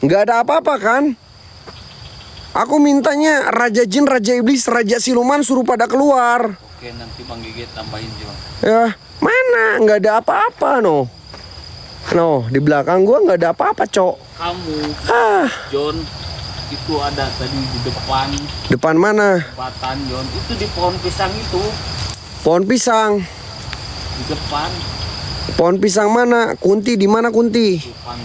Nggak ada apa-apa kan? Aku mintanya Raja Jin, Raja Iblis, Raja Siluman suruh pada keluar. Oke, nanti Bang Gigi tambahin juga. Ya, mana? Nggak ada apa-apa, no. No, di belakang gua nggak ada apa-apa, Cok. Kamu, John, itu ada tadi di depan. Depan mana? Batan, John. Itu di pohon pisang itu. Pohon pisang. Di depan. Pohon pisang mana? Kunti di mana Kunti? Depan.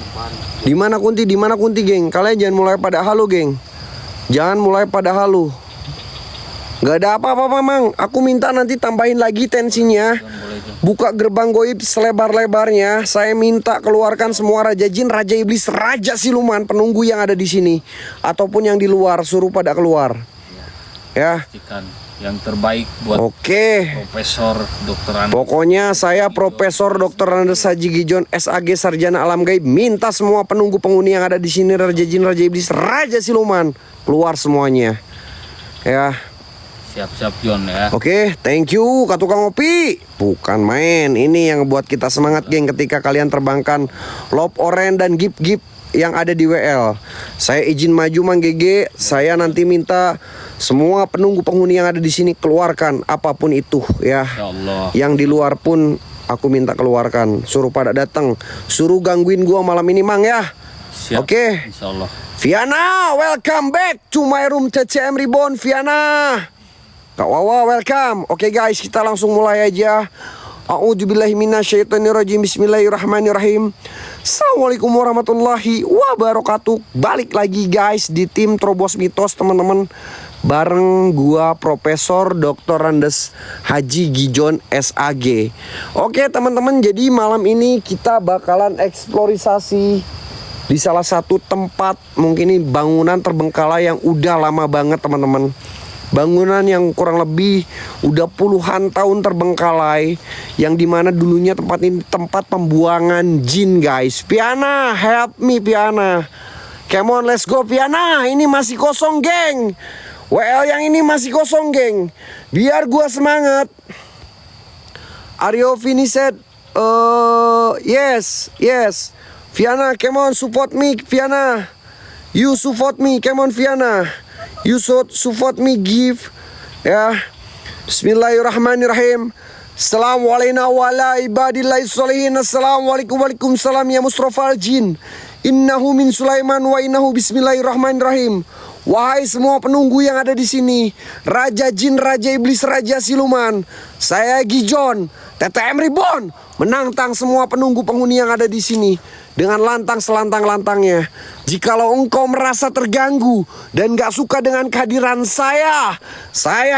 Di mana Kunti? Di mana Kunti, geng? Kalian jangan mulai pada halu, geng. Jangan mulai pada halu. Gak ada apa-apa, Mang. Aku minta nanti tambahin lagi tensinya. Buka gerbang goib selebar-lebarnya. Saya minta keluarkan semua Raja Jin, Raja Iblis, Raja Siluman, penunggu yang ada di sini ataupun yang di luar, suruh pada keluar. Ya. Pastikan yang terbaik buat Profesor Dr. Andes. Pokoknya saya Profesor Dr. Andes Haji Gijon SAG Sarjana Alam Gaib minta semua penunggu penghuni yang ada di sini, Raja Jin, Raja Iblis, Raja Siluman, keluar semuanya. Ya. Siap-siap John ya. Oke, thank you Kak Tukang Ngopi. Bukan main, ini yang buat kita semangat geng ketika kalian terbangkan Lop Oren dan Gip yang ada di WL. Saya izin maju Mang Gege. Saya nanti minta semua penunggu penghuni yang ada di sini keluarkan apapun itu ya. Insyaallah. Yang di luar pun aku minta keluarkan. Suruh pada datang, suruh gangguin gua malam ini Mang ya. Siap. Oke. Insyaallah. Viana, welcome back to my room CCM Reborn Viana. Kak Wawa, welcome. Oke guys, kita langsung mulai aja. A'udzubillahi minasyaitonirrajim. Bismillahirrahmanirrahim. Assalamualaikum warahmatullahi wabarakatuh. Balik lagi guys di tim Terobos Mitos teman-teman. Bareng gua Profesor Dr. Andes Haji Gijon SAG. Oke teman-teman, jadi malam ini kita bakalan eksplorisasi di salah satu tempat. Mungkin ini bangunan terbengkalai yang udah lama banget teman-teman. Bangunan yang kurang lebih udah puluhan tahun terbengkalai, yang dimana dulunya tempat ini tempat pembuangan jin guys. Piana, help me Piana. Come on, let's go Piana. Ini masih kosong geng. WL yang ini masih kosong geng. Biar gua semangat. Aryo finished. Yes. Viana, come on support me Viana. You support me, come on Viana. You should support me, give. Ya. Bismillahirrahmanirrahim. Assalamualaikum warahmatullahi wabarakatuh. Assalamualaikum waalaikumsalam ya Mustafa Jin. Innahu min Sulaiman wa innahu bismillahirrahmanirrahim. Wahai semua penunggu yang ada di sini, Raja Jin, Raja Iblis, Raja Siluman, saya Gijon, TTM Reborn, menantang semua penunggu penghuni yang ada di sini dengan lantang selantang-lantangnya. Jikalau engkau merasa terganggu dan gak suka dengan kehadiran saya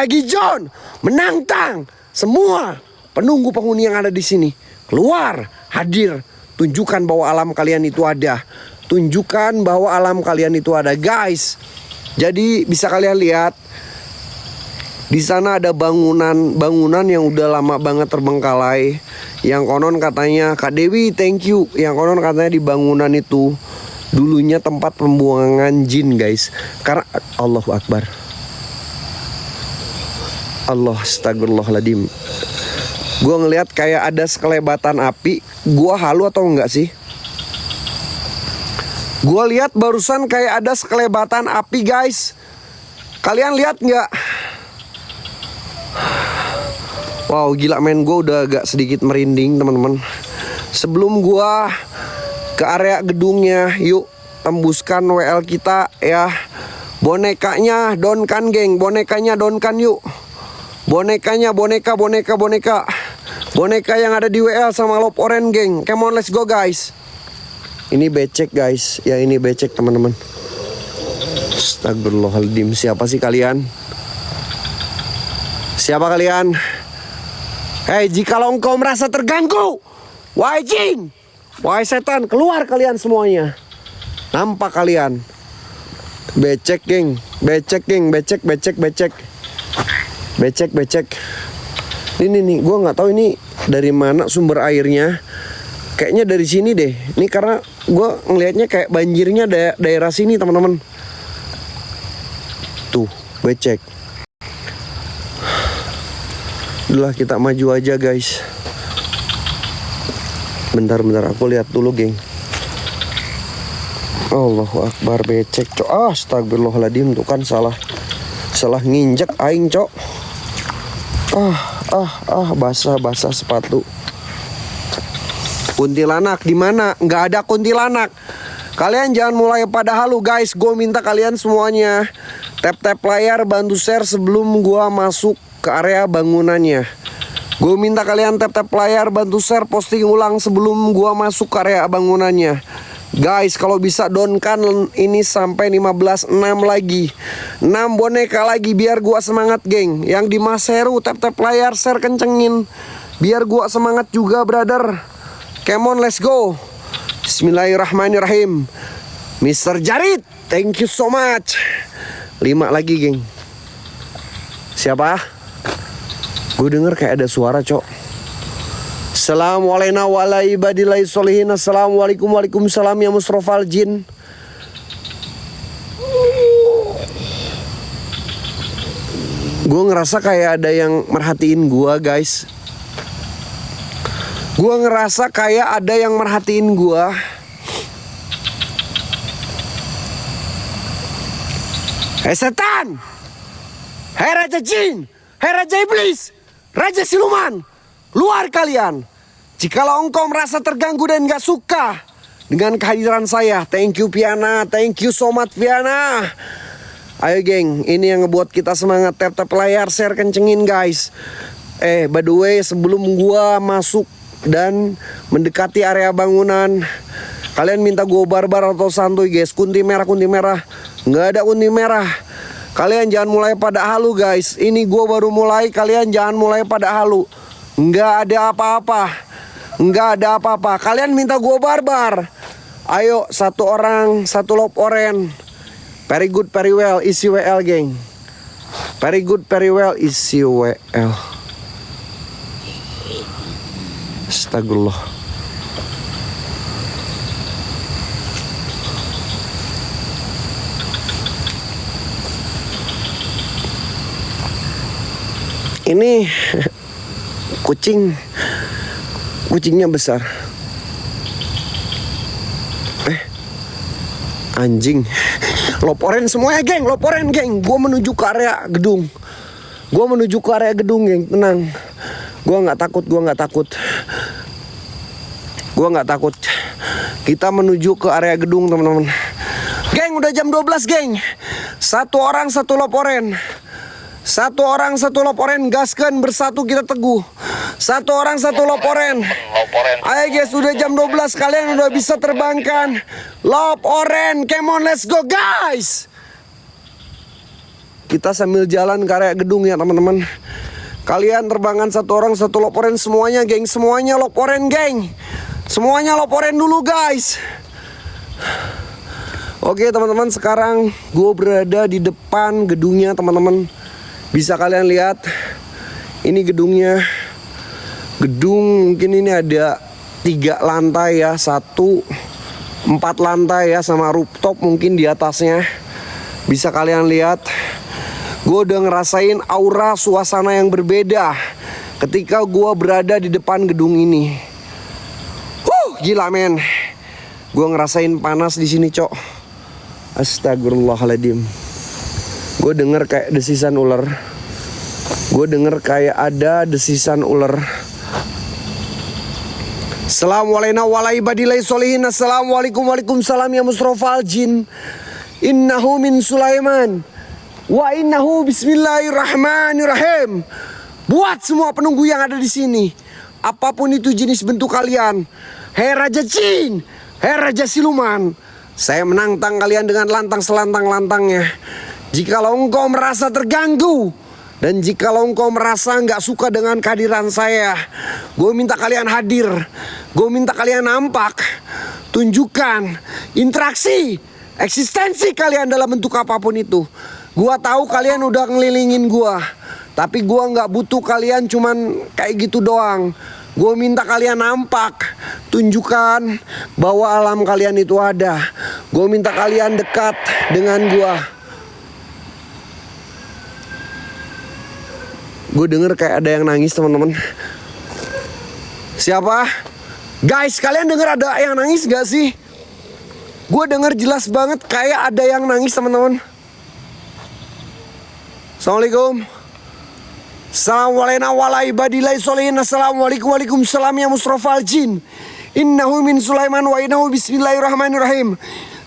Gijon, menantang semua penunggu penghuni yang ada di sini. Keluar, hadir, tunjukkan bahwa alam kalian itu ada. Tunjukkan bahwa alam kalian itu ada, guys. Jadi bisa kalian lihat di sana ada bangunan yang udah lama banget terbengkalai. Yang konon katanya Kak Dewi, thank you. Yang konon katanya di bangunan itu dulunya tempat pembuangan jin, guys. Karena Allahu Akbar. Allah astagfirullahaladzim. Gue ngelihat kayak ada sekelebatan api. Gue halu atau enggak sih? Gue lihat barusan kayak ada sekelebatan api, guys. Kalian lihat nggak? Wow, gila men, gue udah agak sedikit merinding teman-teman. Sebelum gue ke area gedungnya, yuk tembuskan WL kita ya. Bonekanya donkan geng, bonekanya donkan yuk. Bonekanya, boneka. Boneka yang ada di WL sama Lop Oren geng. Come on, let's go guys. Ini becek guys, ya ini becek teman-teman. Astagfirullahaladzim, siapa sih kalian? Siapa kalian? Hei, jikalau engkau merasa terganggu, wahai jin, wahai setan, keluar kalian semuanya. Nampak kalian? Becek geng, becek. Ini nih, gue nggak tahu ini dari mana sumber airnya. Kayaknya dari sini deh. Ini karena gue ngelihatnya kayak banjirnya daerah sini teman-teman. Tuh, becek. Udah kita maju aja guys. Bentar aku lihat dulu geng. Allahu Akbar, becek cok. Astagfirullahaladzim, tuh kan salah nginjek aing cok. Basah sepatu. Kuntilanak di mana? Nggak ada kuntilanak. Kalian jangan mulai pada halu guys. Gue minta kalian semuanya tap layar, bantu share sebelum gua masuk ke area bangunannya. Gue minta kalian tap layar, bantu share, posting ulang sebelum gua masuk ke area bangunannya. Guys, kalau bisa donkan ini sampai 15, 6 lagi. 6 boneka lagi biar gua semangat, geng. Yang di Maseru tap layar, share kencengin. Biar gua semangat juga, brother. Come on, let's go. Bismillahirrahmanirrahim. Mr. Jarit, thank you so much. 5 lagi, geng. Siapa? Gue denger kayak ada suara, cok. Assalamualaikum warahmatullahi wabarakatuh. Assalamualaikum, waalaikumsalam ya Musrofal Jin. Gue ngerasa kayak ada yang merhatiin gue, guys. Gue ngerasa kayak ada yang merhatiin gue. Hei setan, hei raja jin, hei raja iblis, raja siluman, luar kalian. Jikalau engkau merasa terganggu dan gak suka dengan kehadiran saya, thank you Piana, thank you so much Piana. Ayo geng, ini yang ngebuat kita semangat. Tap layar, share kencengin guys. By the way, sebelum gua masuk dan mendekati area bangunan, kalian minta gua barbar atau santuy guys. Kunti merah, nggak ada kunti merah. Kalian jangan mulai pada halu guys. Ini gua baru mulai, kalian jangan mulai pada halu. Nggak ada apa-apa. Kalian minta gua barbar. Ayo, 1 orang 1 lop oren. Very good, very well, isi WL geng. Very good, very well, isi WL. Astagfirullah. Ini kucingnya besar. Anjing. Loporen semuanya geng, loporen geng. Gua menuju ke area gedung. Geng, tenang. Gua nggak takut. Kita menuju ke area gedung, teman-teman. Geng, udah jam 12, geng. 1 orang 1 loporen. 1 orang 1 loporen, gaskan bersatu kita teguh. 1 orang 1 loporen. Ayo guys, udah jam 12, kalian udah bisa terbangkan loporen. Come on, let's go guys. Kita sambil jalan ke area gedung ya teman-teman. Kalian terbangkan 1 orang 1 loporen semuanya geng. Semuanya loporen geng. Semuanya loporen dulu guys. Oke teman-teman, sekarang gue berada di depan gedungnya teman-teman. Bisa kalian lihat, ini gedungnya. Gedung mungkin ini ada 3 lantai ya, 4 lantai ya, sama rooftop mungkin di atasnya. Bisa kalian lihat, gue udah ngerasain aura suasana yang berbeda ketika gue berada di depan gedung ini. Gila men, gue ngerasain panas di sini cok. Astagfirullahaladzim. Gue denger kayak desisan ular. Assalamualaikum waalaikumsalam ya Musrofal Jin. Innahu min Sulaiman wa innahu bismillahirrahmanirrahim. Buat semua penunggu yang ada di sini, apapun itu jenis bentuk kalian, hei raja jin, hei raja siluman, saya menantang kalian dengan lantang selantang-lantangnya. Jikalau engkau merasa terganggu dan jikalau engkau merasa nggak suka dengan kehadiran saya, gue minta kalian hadir, gue minta kalian nampak, tunjukkan interaksi, eksistensi kalian dalam bentuk apapun itu. Gue tahu kalian udah ngelilingin gue, tapi gue nggak butuh kalian cuman kayak gitu doang. Gue minta kalian nampak, tunjukkan bahwa alam kalian itu ada. Gue minta kalian dekat dengan gue. Gue denger kayak ada yang nangis teman-teman. Siapa? Guys, kalian denger ada yang nangis gak sih? Gue denger jelas banget kayak ada yang nangis teman-teman. Assalamualaikum. Assalamualaikum waalaikumsalam ya Mustafa al-Jin. Innahu min Sulaiman wa innahu bismillahirrahmanirrahim.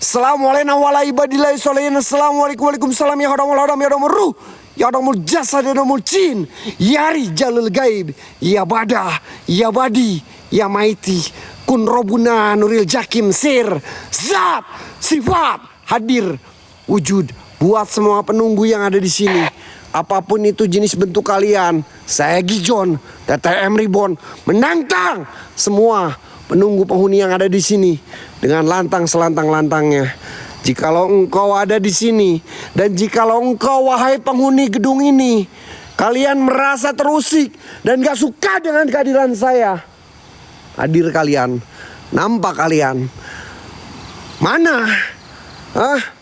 Assalamualaikum warahmatullahi wabarakatuh. Assalamualaikum waalaikumsalam ya hadamul hadam ya hadamul ruh ya hadamul jasad ya hadamul jin ya rijalul gaib ya badah ya badi ya maiti kun robuna nuril jakim sir zat sifat hadir wujud buat semua penunggu yang ada di sini. Apapun itu jenis bentuk kalian, saya Gijon, TTM Reborn menantang semua penunggu penghuni yang ada di sini dengan lantang selantang-lantangnya. Jikalau engkau ada di sini dan jikalau engkau wahai penghuni gedung ini, kalian merasa terusik dan gak suka dengan kehadiran saya, hadir kalian, nampak kalian. Mana? Hah?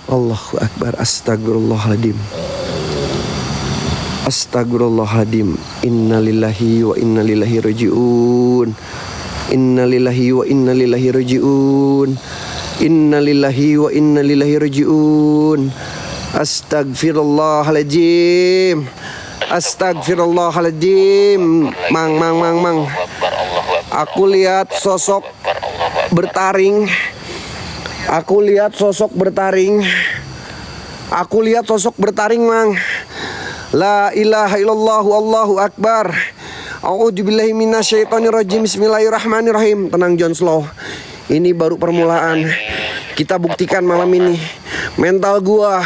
Allahu Akbar. Astagfirullahaladzim. Astagfirullahaladzim. Innalillahi wa innalillahi raji'un. Innalillahi wa innalillahi raji'un. Innalillahi wa innalillahi raji'un. Astagfirullahaladzim. Astagfirullahaladzim. Mang. Aku lihat sosok bertaring. Aku lihat sosok bertaring. Aku lihat sosok bertaring, Mang. La ilaha illallah wallahu akbar. A'udzubillahi minasyaitonirrajim. Bismillahirrahmanirrahim. Tenang John, slow. Ini baru permulaan. Kita buktikan malam ini mental gua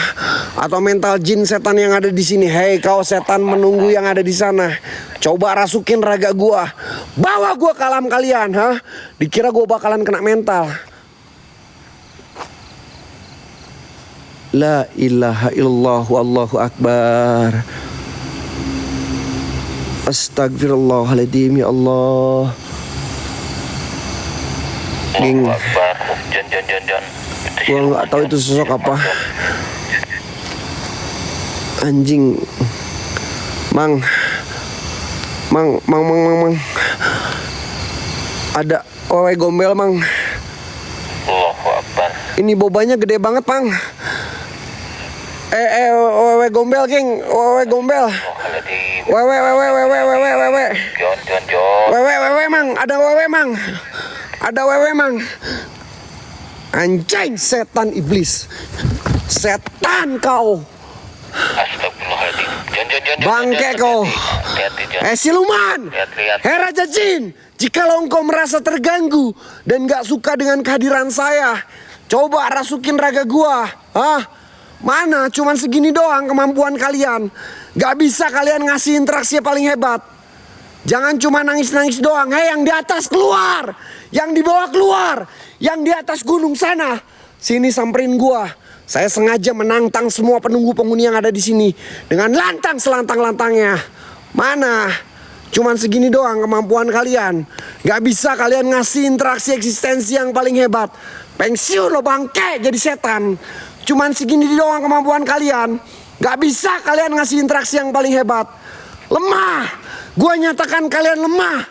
atau mental jin setan yang ada di sini. Hei kau setan menunggu yang ada di sana, coba rasukin raga gua. Bawa gua ke alam kalian, ha? Dikira gua bakalan kena mental. La ilaha illallah wallahu akbar. Astagfirullahaladzim ya Allah. Geng, gua nggak tahu itu sosok apa. Anjing. Mang. Ada wewe gombel, Mang. Ini bobanya gede banget, Mang. Wewe gombel, geng. Wewe gombel. Wewe. Wewe, Mang. Ada wewe, Mang. Ada wewe, Mang. Anjing, setan iblis. Setan kau. Bangke kau. Siluman. Hei Raja Jin, jikalau engkau merasa terganggu dan gak suka dengan kehadiran saya, coba rasukin raga gua. Hah? Mana? Cuman segini doang kemampuan kalian. Gak bisa kalian ngasih interaksi yang paling hebat. Jangan cuma nangis-nangis doang. Hei, yang di atas keluar, yang di bawah keluar, yang di atas gunung sana, sini samperin gua. Saya sengaja menantang semua penunggu penghuni yang ada di sini dengan lantang selantang-lantangnya. Mana? Cuman segini doang kemampuan kalian. Gak bisa kalian ngasih interaksi eksistensi yang paling hebat. Pensiun lo bangke jadi setan. Cuman segini doang kemampuan kalian. Gak bisa kalian ngasih interaksi yang paling hebat. Lemah. Gua nyatakan kalian lemah.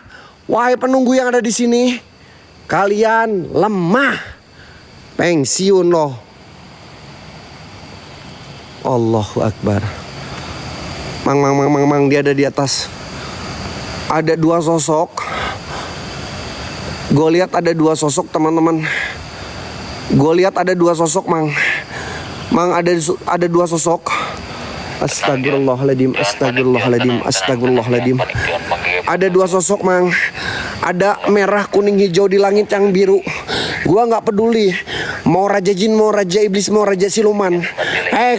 Wahai penunggu yang ada di sini, kalian lemah. Pensiun loh. Allahu Akbar. Mang, dia ada di atas. Ada dua sosok. Gue lihat ada dua sosok, teman-teman. Gue lihat ada dua sosok, Mang. Mang, ada dua sosok. Astagfirullahaladzim. Ada dua sosok, Mang. Ada merah, kuning, hijau di langit yang biru. Gua nggak peduli mau raja jin, mau raja iblis, mau raja siluman.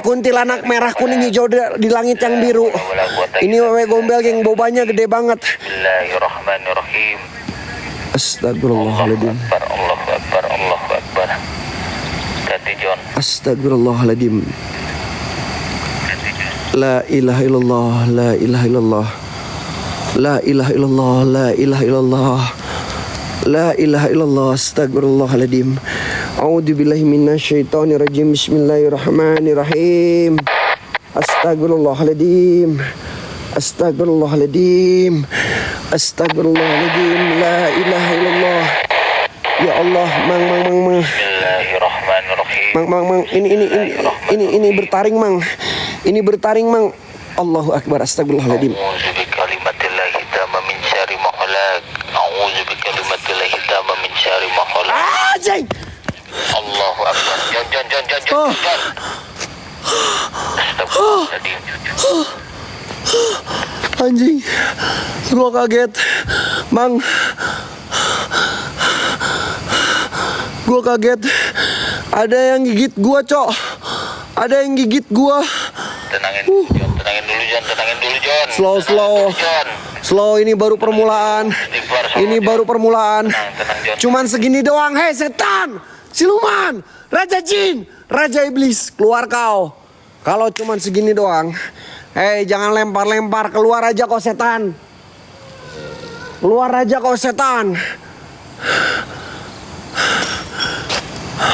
Kuntilanak merah, kuning, hijau di langit yang biru. Ini wewe gombel yang bobanya gede banget. Bismillahirrahmanirrahim. Astagfirullahaladzim. Allahu Akbar. Ganti John. Astagfirullahaladzim. La ilaha illallah, la ilaha illallah. La ilaha illallah, la ilaha illallah. La ilaha illallah, astagfirullahaladzim. A'udzubillahi minasyaitonirrajim. Bismillahirrahmanirrahim. Astagfirullahaladzim. Astagfirullahaladzim. Astagfirullahaladzim. La ilaha illallah. Ya Allah, Mang. Bismillahirrahmanirrahim. Mang, ini bertaring, Mang. Ini bertaring, Mang. Allahu Akbar, astagfirullahaladzim. A'udzu bikalimatillahi tamma min syarri ma khalaq. A'udzu bikalimatillahi tamma min syarri ma khalaq. Anjing. Allahu Akbar. Jon. Astagfirullahaladzim. Anjing, gua kaget, Mang. Gua kaget. Ada yang gigit gua, Cok. Ada yang gigit gua. Tenangin dulu, Jon. Slow. Slow, ini baru permulaan. Ini baru permulaan. Tenang, Jon. Cuman segini doang. Hei setan, siluman, raja jin, raja iblis, keluar kau. Kalau cuman segini doang. Hei, jangan lempar-lempar. Keluar aja kau setan. Keluar aja kau setan.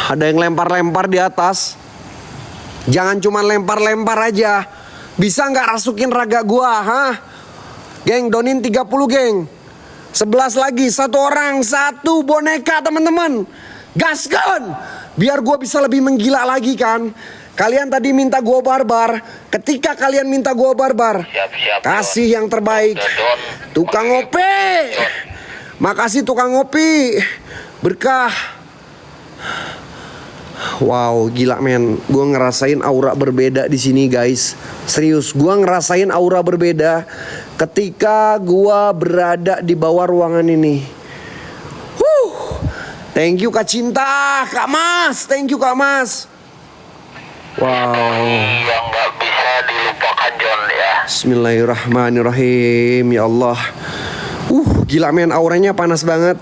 Ada yang lempar-lempar di atas. Jangan cuma lempar-lempar aja. Bisa nggak rasukin raga gua, hah? Geng, donin 30, geng. 11 lagi, 1 orang, 1 boneka, teman-teman. Gaskan. Biar gua bisa lebih menggila lagi kan. Kalian tadi minta gua barbar. Ketika kalian minta gua barbar, Siap, kasih yang terbaik. Jon. Tukang ngopi. Makasih tukang ngopi. Berkah. Wow, gila men. Gua ngerasain aura berbeda di sini, guys. Serius, gua ngerasain aura berbeda ketika gua berada di bawah ruangan ini. Thank you Kak Cinta, Kak Mas. Thank you Kak Mas. Wow. Yang nggak bisa dilupakan, Jon, ya. Bismillahirrahmanirrahim. Ya Allah. Gila men, auranya panas banget.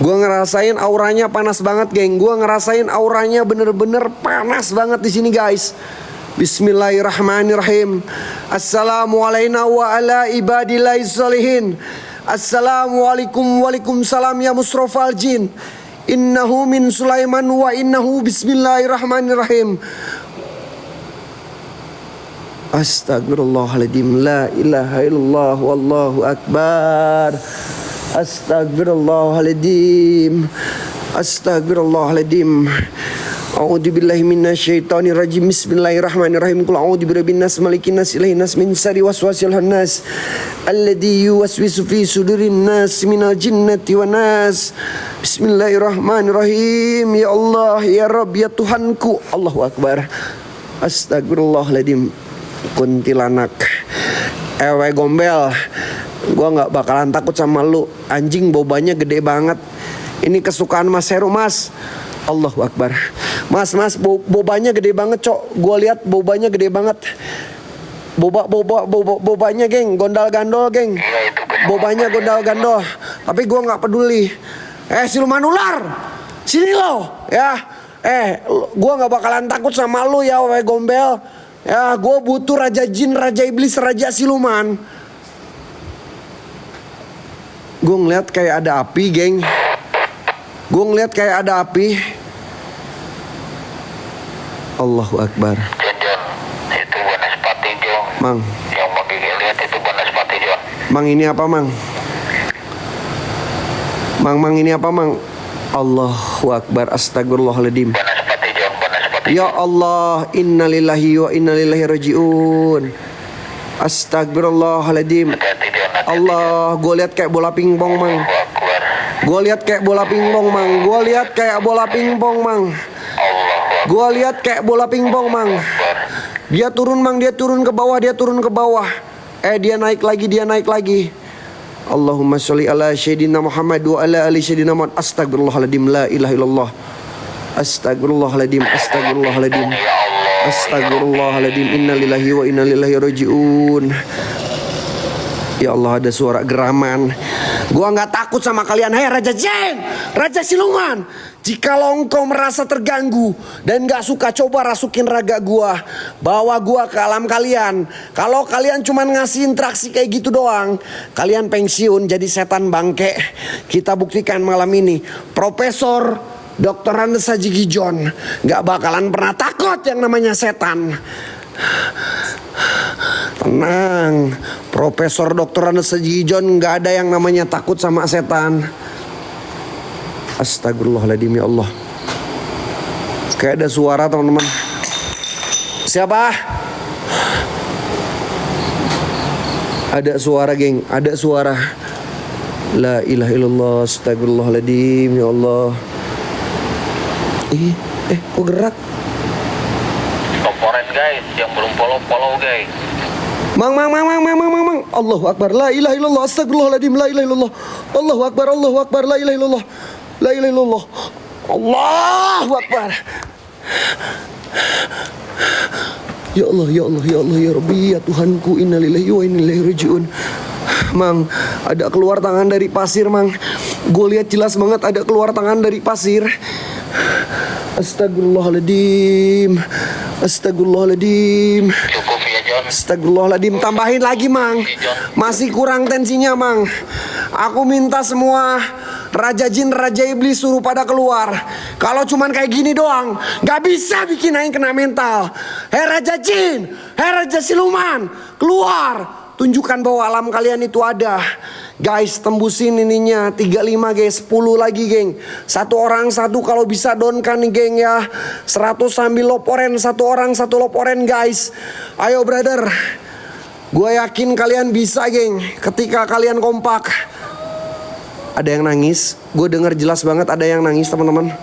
Gua ngerasain auranya panas banget, geng. Gua ngerasain auranya bener-bener panas banget di sini, guys. Bismillahirrahmanirrahim. Assalamualaikum wa ala ibadillahis sholihin. Assalamualaikum waalaikumsalam ya musrofal jin. Innahu min Sulaiman wa innahu bismillahirrahmanirrahim. Astagfirullahaladzim. La ilaha illallah wallahu akbar. Astagfirullahaladzim. Astagfirullahaladzim. A'udzubillahi minasyaitonir rajim. Bismillahirrahmanirrahim. Qul a'udzu birabbin nas, malikin nas, ilahin nas, min syarri waswasil khannas alladzi yuwaswisu fi sudurin nas minal jinnati wan nas. Bismillahirrahmanirrahim. Ya Allah, ya Rabb, ya Tuhanku. Allahu akbar. Astagfirullahaladzim. Kuntilanak, ewe gombel, gua nggak bakalan takut sama lu. Anjing, bobanya gede banget. Ini kesukaan Mas Heru, Mas. Allahu akbar. Mas, bobanya gede banget, Cok. Gua lihat bobanya gede banget. Bobanya, geng, gondal-gandol, geng. Bobanya gondal-gandol. Tapi gua nggak peduli. Siluman ular, sini lo, ya. Gua nggak bakalan takut sama lu ya, ewe gombel. Ya, gue butuh raja jin, raja iblis, raja siluman. Gue ngeliat kayak ada api, geng. Gue ngeliat kayak ada api. Allahu akbar. Jon, itu Banaspati, Jon. Mang. Yang mau lihat itu Banaspati, Jon. Mang, ini apa, Mang? Mang, ini apa, Mang? Allahu akbar. Astagfirullahaladzim. Banaspati, Jon. Ya Allah, innalillahi wa innalillahi rajiun. Astagfirullahaladzim. Allah, gue lihat kayak bola pingpong, Mang. Gue lihat kayak bola pingpong, Mang. Gue lihat kayak bola pingpong, Mang. Gue lihat kayak bola pingpong, Mang. Dia turun, Mang. Dia turun ke bawah. Dia turun ke bawah. Dia naik lagi. Dia naik lagi. Allahumma sholli ala sayyidina Muhammad wa ala ali sayyidina Muhammad. Astagfirullahaladzim. La ilaha illallah. Astagfirullahaladzim. Astagfirullahaladzim. Astagfirullahaladzim. Innalillahi wa innalillahi rajiun. Ya Allah, ada suara geraman. Gua nggak takut sama kalian. Hei Raja Jin, Raja Siluman. Jikalau engkau merasa terganggu dan gak suka, coba rasukin raga gua. Bawa gua ke alam kalian. Kalau kalian cuma ngasih interaksi kayak gitu doang, kalian pensiun jadi setan bangke. Kita buktikan malam ini. Profesor Dr. Andes Haji Gijon gak bakalan pernah takut yang namanya setan. Tenang, Profesor Dr. Andes Haji Gijon gak ada yang namanya takut sama setan. Astagfirullahaladzim, ya Allah. Kayak ada suara teman-teman. Siapa? Ada suara geng, ada suara. La ilaha illallah, astagfirullahaladzim, ya Allah. Kok gerak? Toporen guys, yang belum follow guys. Mang. Allahu Akbar, la ilaha illallah, astagfirullahaladzim, la ilaha illallah. Allahu Akbar, la ilaha illallah. La ilaha illallah. Allahu Akbar. Ya Allah, ya Allah, ya Allah, ya Rabbi, ya Tuhanku, innalillahi wa inna ilaihi rajiun. Mang, ada keluar tangan dari pasir, Mang. Gue lihat jelas banget ada keluar tangan dari pasir. Astagfirullahaladzim. Astagfirullahaladzim. Cukup ya John. Astagfirullahaladzim. Tambahin lagi, Mang. Masih kurang tensinya, Mang. Aku minta semua Raja Jin, Raja Iblis suruh pada keluar. Kalau cuman kayak gini doang, gak bisa bikin Aing kena mental. Hei Raja Jin, hei Raja Siluman, keluar. Tunjukkan bahwa alam kalian itu ada. Guys, tembusin ininya 35 guys, 10 lagi geng. Satu orang satu, kalau bisa donkan nih geng ya. 100 sambil loporen, satu orang satu loporen guys. Ayo brother, gue yakin kalian bisa geng, ketika kalian kompak. Ada yang nangis, gue dengar jelas banget ada yang nangis teman-teman.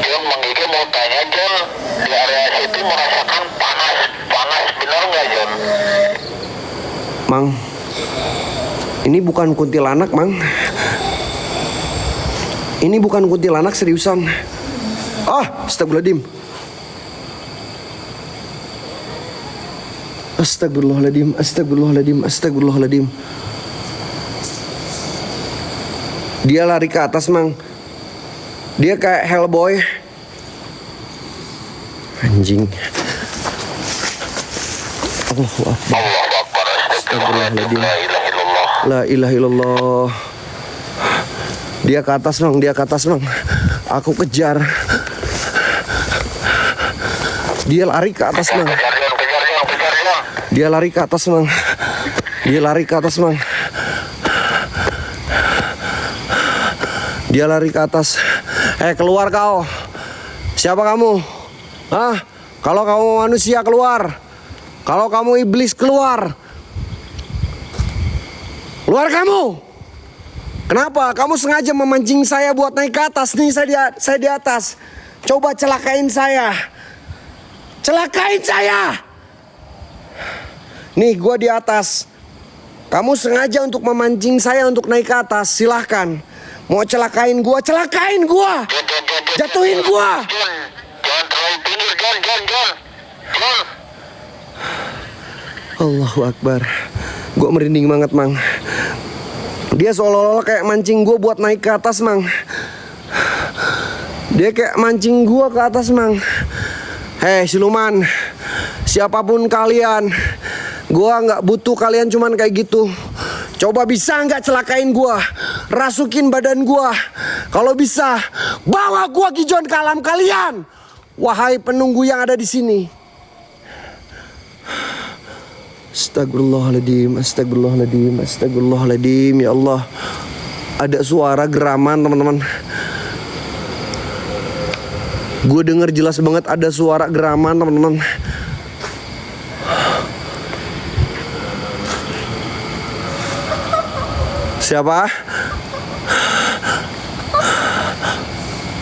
John, Mang Ige mau tanya John, di area situ merasakan panas benar nggak John? Mang, ini bukan kuntilanak, Mang. Ini bukan kuntilanak, seriusan. Astagfirullahaladzim. Astagfirullahaladzim, astagfirullahaladzim, astagfirullahaladzim. Dia lari ke atas, Mang. Dia kayak Hellboy. Anjing. Allahu Akbar. Astagfirullahaladzim. La ilaha illallah. Dia ke atas, Mang. Dia ke atas, Mang. Aku kejar. Dia lari ke atas, Mang. Dia lari ke atas, Mang. Dia lari ke atas, Mang. Dia lari ke atas. Keluar kau. Siapa kamu? Hah? Kalau kamu manusia keluar. Kalau kamu iblis keluar. Keluar kamu. Kenapa? Kamu sengaja memancing saya buat naik ke atas. Nih saya di atas. Coba celakain saya. Celakain saya. Nih gua di atas. Kamu sengaja untuk memancing saya untuk naik ke atas. Silahkan. Mau celakain gua, celakain gua. Jatuhin gua. John, terlalu pinggir, John. Allahu Akbar. Gua merinding banget, Mang. Dia seolah-olah kayak mancing gua buat naik ke atas, Mang. Dia kayak mancing gua ke atas, Mang. Hei siluman, siapapun kalian, gua nggak butuh kalian cuman kayak gitu. Coba bisa nggak celakain gua, rasukin badan gua. Kalau bisa, bawa gua Gijon ke alam kalian. Wahai penunggu yang ada di sini. Astagfirullahaladzim, astagfirullahaladzim, astagfirullahaladzim. Ya Allah, ada suara geraman teman-teman. Gue denger jelas banget ada suara geraman teman-teman. Siapa?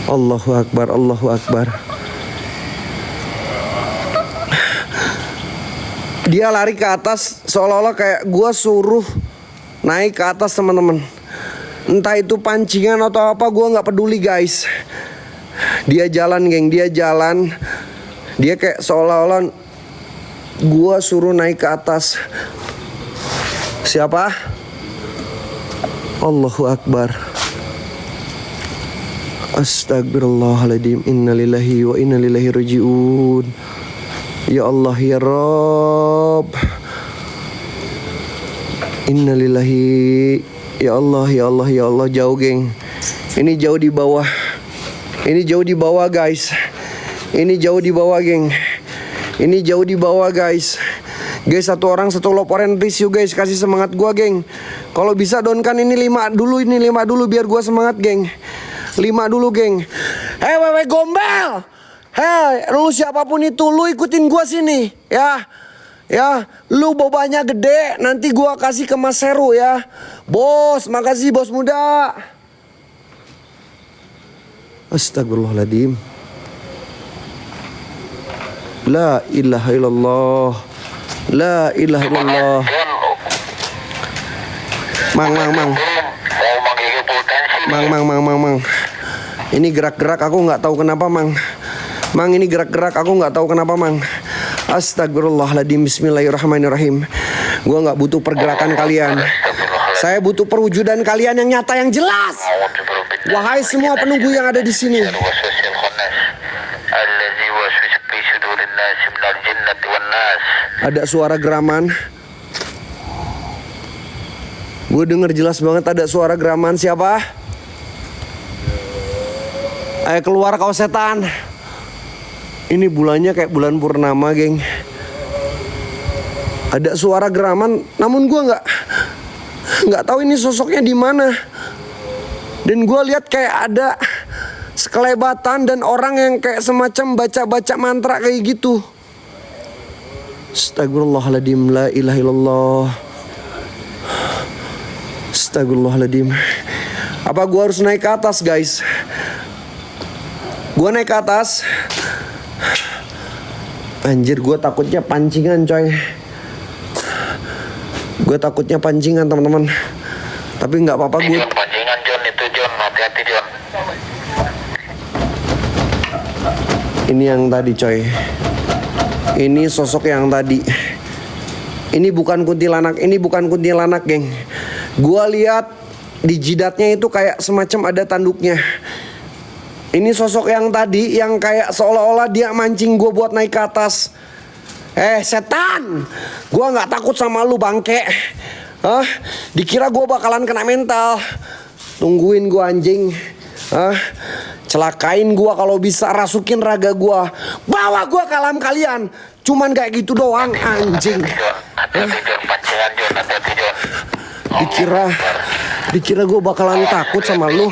Allahu Akbar, Allahu Akbar. Dia lari ke atas seolah-olah kayak gue suruh naik ke atas teman-teman. Entah itu pancingan atau apa, gue gak peduli guys. Dia jalan geng, dia jalan. Dia kayak seolah-olah gue suruh naik ke atas. Siapa? Allahu Akbar. Astagfirullahaladzim. Innalillahi wa inna ilaihi rajiun. Ya Allah ya Rabb. Innalillahi. Ya Allah ya Allah ya Allah. Jauh geng. Ini jauh di bawah. Ini jauh di bawah guys. Ini jauh di bawah geng. Ini jauh di bawah guys. Guys, satu orang satu loporen please you guys. Kasih semangat gua geng. Kalau bisa donkan ini 5 dulu biar gua semangat geng. 5 dulu, geng. Wewe gombel. Lu siapapun itu, lu ikutin gua sini, ya. Ya, lu bobanya gede, nanti gua kasih ke Mas Heru ya. Bos, makasih bos muda. Astagfirullahaladzim. La ilaha illallah. La ilaha illallah. Mang. Ini gerak-gerak aku nggak tahu kenapa, Mang. Mang, ini gerak-gerak aku nggak tahu kenapa, Mang. Astagfirullahaladzim. Bismillahirrahmanirrahim. Gua nggak butuh pergerakan kalian. Saya butuh perwujudan kalian yang nyata, yang jelas. Wahai semua penunggu yang ada di sini. Ada suara geraman. Gue denger jelas banget ada suara geraman. Siapa? Ayo keluar kau setan. Ini bulannya kayak bulan purnama, geng. Ada suara geraman, namun gue nggak tahu ini sosoknya di mana. Dan gue lihat kayak ada sekelebatan dan orang yang kayak semacam baca-baca mantra kayak gitu. Astagfirullahaladzim. La ilaha illallah. Astagfirullahaladzim. Apa gue harus naik ke atas, guys? Gue naik ke atas. Anjir, gue takutnya pancingan, coy. Gue takutnya pancingan, teman-teman. Tapi nggak apa-apa, gue. Pancingan, John, itu John, hati-hati John. Ini yang tadi, coy. Ini sosok yang tadi. Ini bukan kuntilanak, geng. Gua lihat di jidatnya itu kayak semacam ada tanduknya. Ini sosok yang tadi yang kayak seolah-olah dia mancing gua buat naik ke atas. Setan, gua nggak takut sama lu, bangke. Dikira gua bakalan kena mental. Tungguin gua, anjing. Celakain gua kalau bisa, rasukin raga gua, bawa gua ke alam kalian. Cuman kayak gitu doang, anjing. Dikira gua bakalan takut sama lu,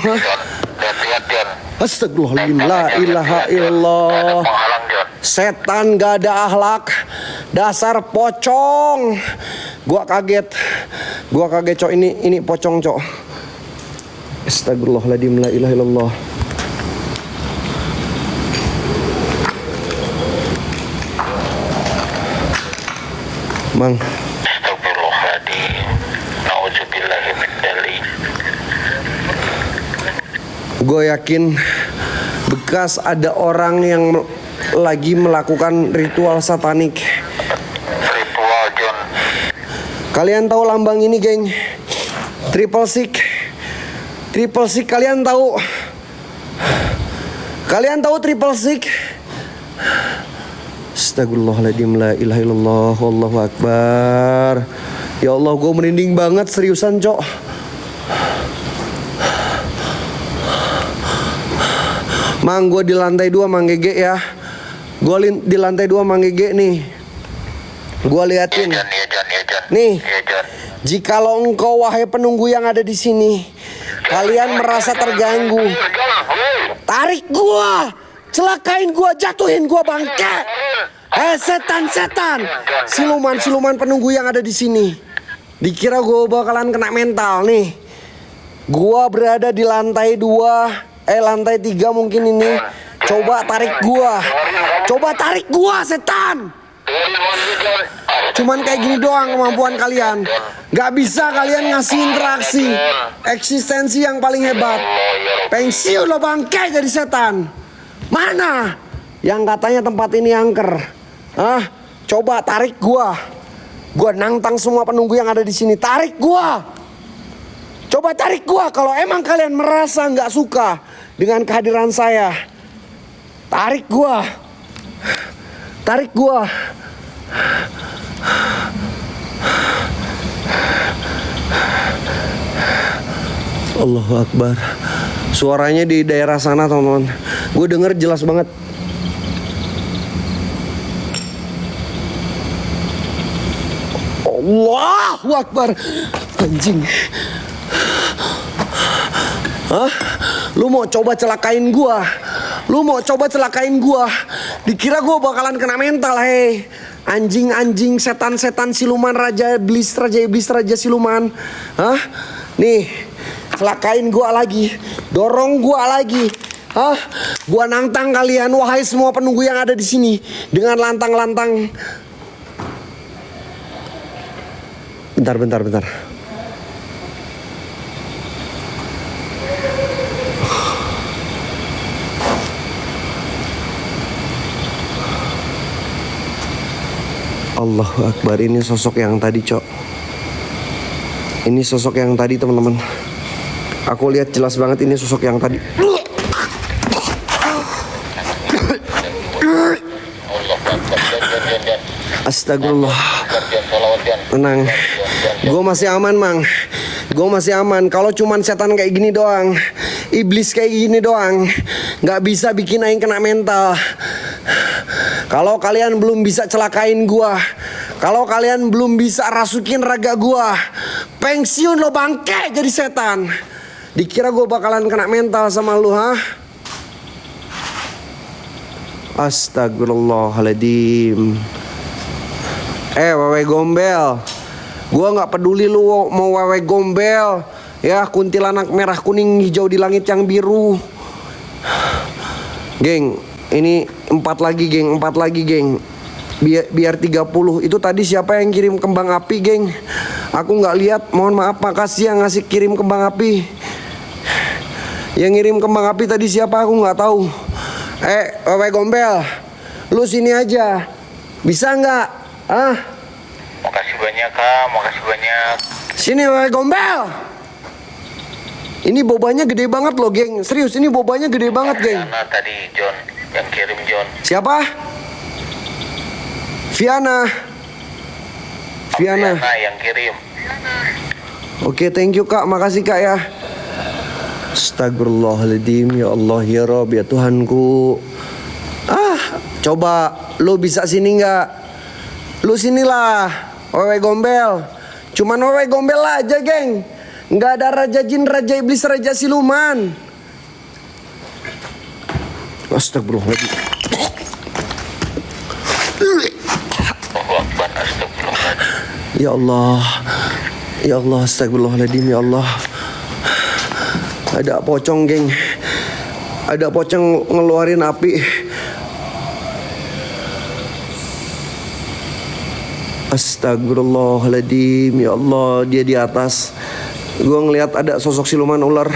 Astagfirullahaladzim. La ilaha illallah. Setan gak ada akhlak. Dasar pocong. Gua kaget, cok. Ini pocong, cok. Astagfirullahaladzim. La ilaha illallah. Mang. Astagfirullahaladzim. Na'udzubillahi min dzalik. Gue yakin bekas ada orang yang lagi melakukan ritual satanik. Ritual, John. Kalian tahu lambang ini, geng? Triple six. Kalian tahu? Triple six? Astagfirullahaladzim. La ilaha illallah. Wallahu akbar. Ya Allah, gue merinding banget, seriusan, cok. Mang, gue di lantai 2, Mang Gege ya. Gue di lantai 2, Mang Gege nih. Gue liatin. Ya, John. Nih. Ya, John. Jikalau engkau, wahai penunggu yang ada di sini, kalian merasa terganggu, tarik gua, celakain gua, jatuhin gua, bangke. Setan, siluman penunggu yang ada di sini. Dikira gua bakalan kena mental nih. Gua berada di lantai 2, lantai 3 mungkin ini. Coba tarik gua, setan. Cuman kayak gini doang kemampuan kalian. Gak bisa kalian ngasih interaksi, eksistensi yang paling hebat. Pensiun lo, bangke, jadi setan. Mana yang katanya tempat ini angker? Coba tarik gua. Gua nantang semua penunggu yang ada di sini. Tarik gua. Coba tarik gua kalau emang kalian merasa nggak suka dengan kehadiran saya. Tarik gua. Allahu Akbar. Suaranya di daerah sana, teman-teman. Gue denger jelas banget. Allahu Akbar. Anjing. Hah? Lu mau coba celakain gua? Lu mau coba celakain gua? Dikira gua bakalan kena mental, hei. Anjing-anjing, setan-setan, siluman, raja iblis, raja siluman. Hah? Nih, celakain gua lagi. Dorong gua lagi. Hah? Gua nantang kalian, wahai semua penunggu yang ada di sini, dengan lantang-lantang. Bentar. Allahu Akbar, ini sosok yang tadi, Cok. Ini sosok yang tadi, teman-teman. Aku lihat jelas banget ini sosok yang tadi. Astagfirullah. Tenang. Gue masih aman, Mang. Gue masih aman. Kalau cuman setan kayak gini doang, iblis kayak gini doang, nggak bisa bikin aing kena mental. Kalau kalian belum bisa celakain gua, kalau kalian belum bisa rasukin raga gua, pensiun lo bangke jadi setan. Dikira gua bakalan kena mental sama lu, ha? Astagfirullahaladzim. Wewe gombel, gua nggak peduli lu mau wewe gombel, ya kuntilanak merah kuning hijau di langit yang biru. Geng, ini 4 lagi, geng. Biar 30. Itu tadi siapa yang kirim kembang api, geng? Aku nggak lihat. Mohon maaf, makasih yang ngasih kirim kembang api. Yang ngirim kembang api tadi siapa? Aku nggak tahu. Wewe gombel, lu sini aja. Bisa nggak? Makasih banyak, Kak. Makasih banyak. Sini, wewe gombel. Ini bobanya gede banget loh, geng. Serius, ini bobanya gede banget, geng. Viana tadi, John. Yang kirim, John. Siapa? Viana yang kirim. Oke, thank you, Kak. Makasih, Kak, ya. Astagfirullahaladzim. Ya Allah, ya Rob, ya Tuhanku. Coba lu bisa sini nggak? Lu sinilah, wewe gombel. Cuman wewe gombel aja, geng. Nggak ada raja jin, raja iblis, raja siluman. Astagfirullahaladzim. Ya Allah, ya Allah, astagfirullahaladzim, ya Allah. Ada pocong, geng. Ada pocong ngeluarin api. Astagfirullahaladzim, ya Allah, dia di atas. Gua ngelihat ada sosok siluman ular.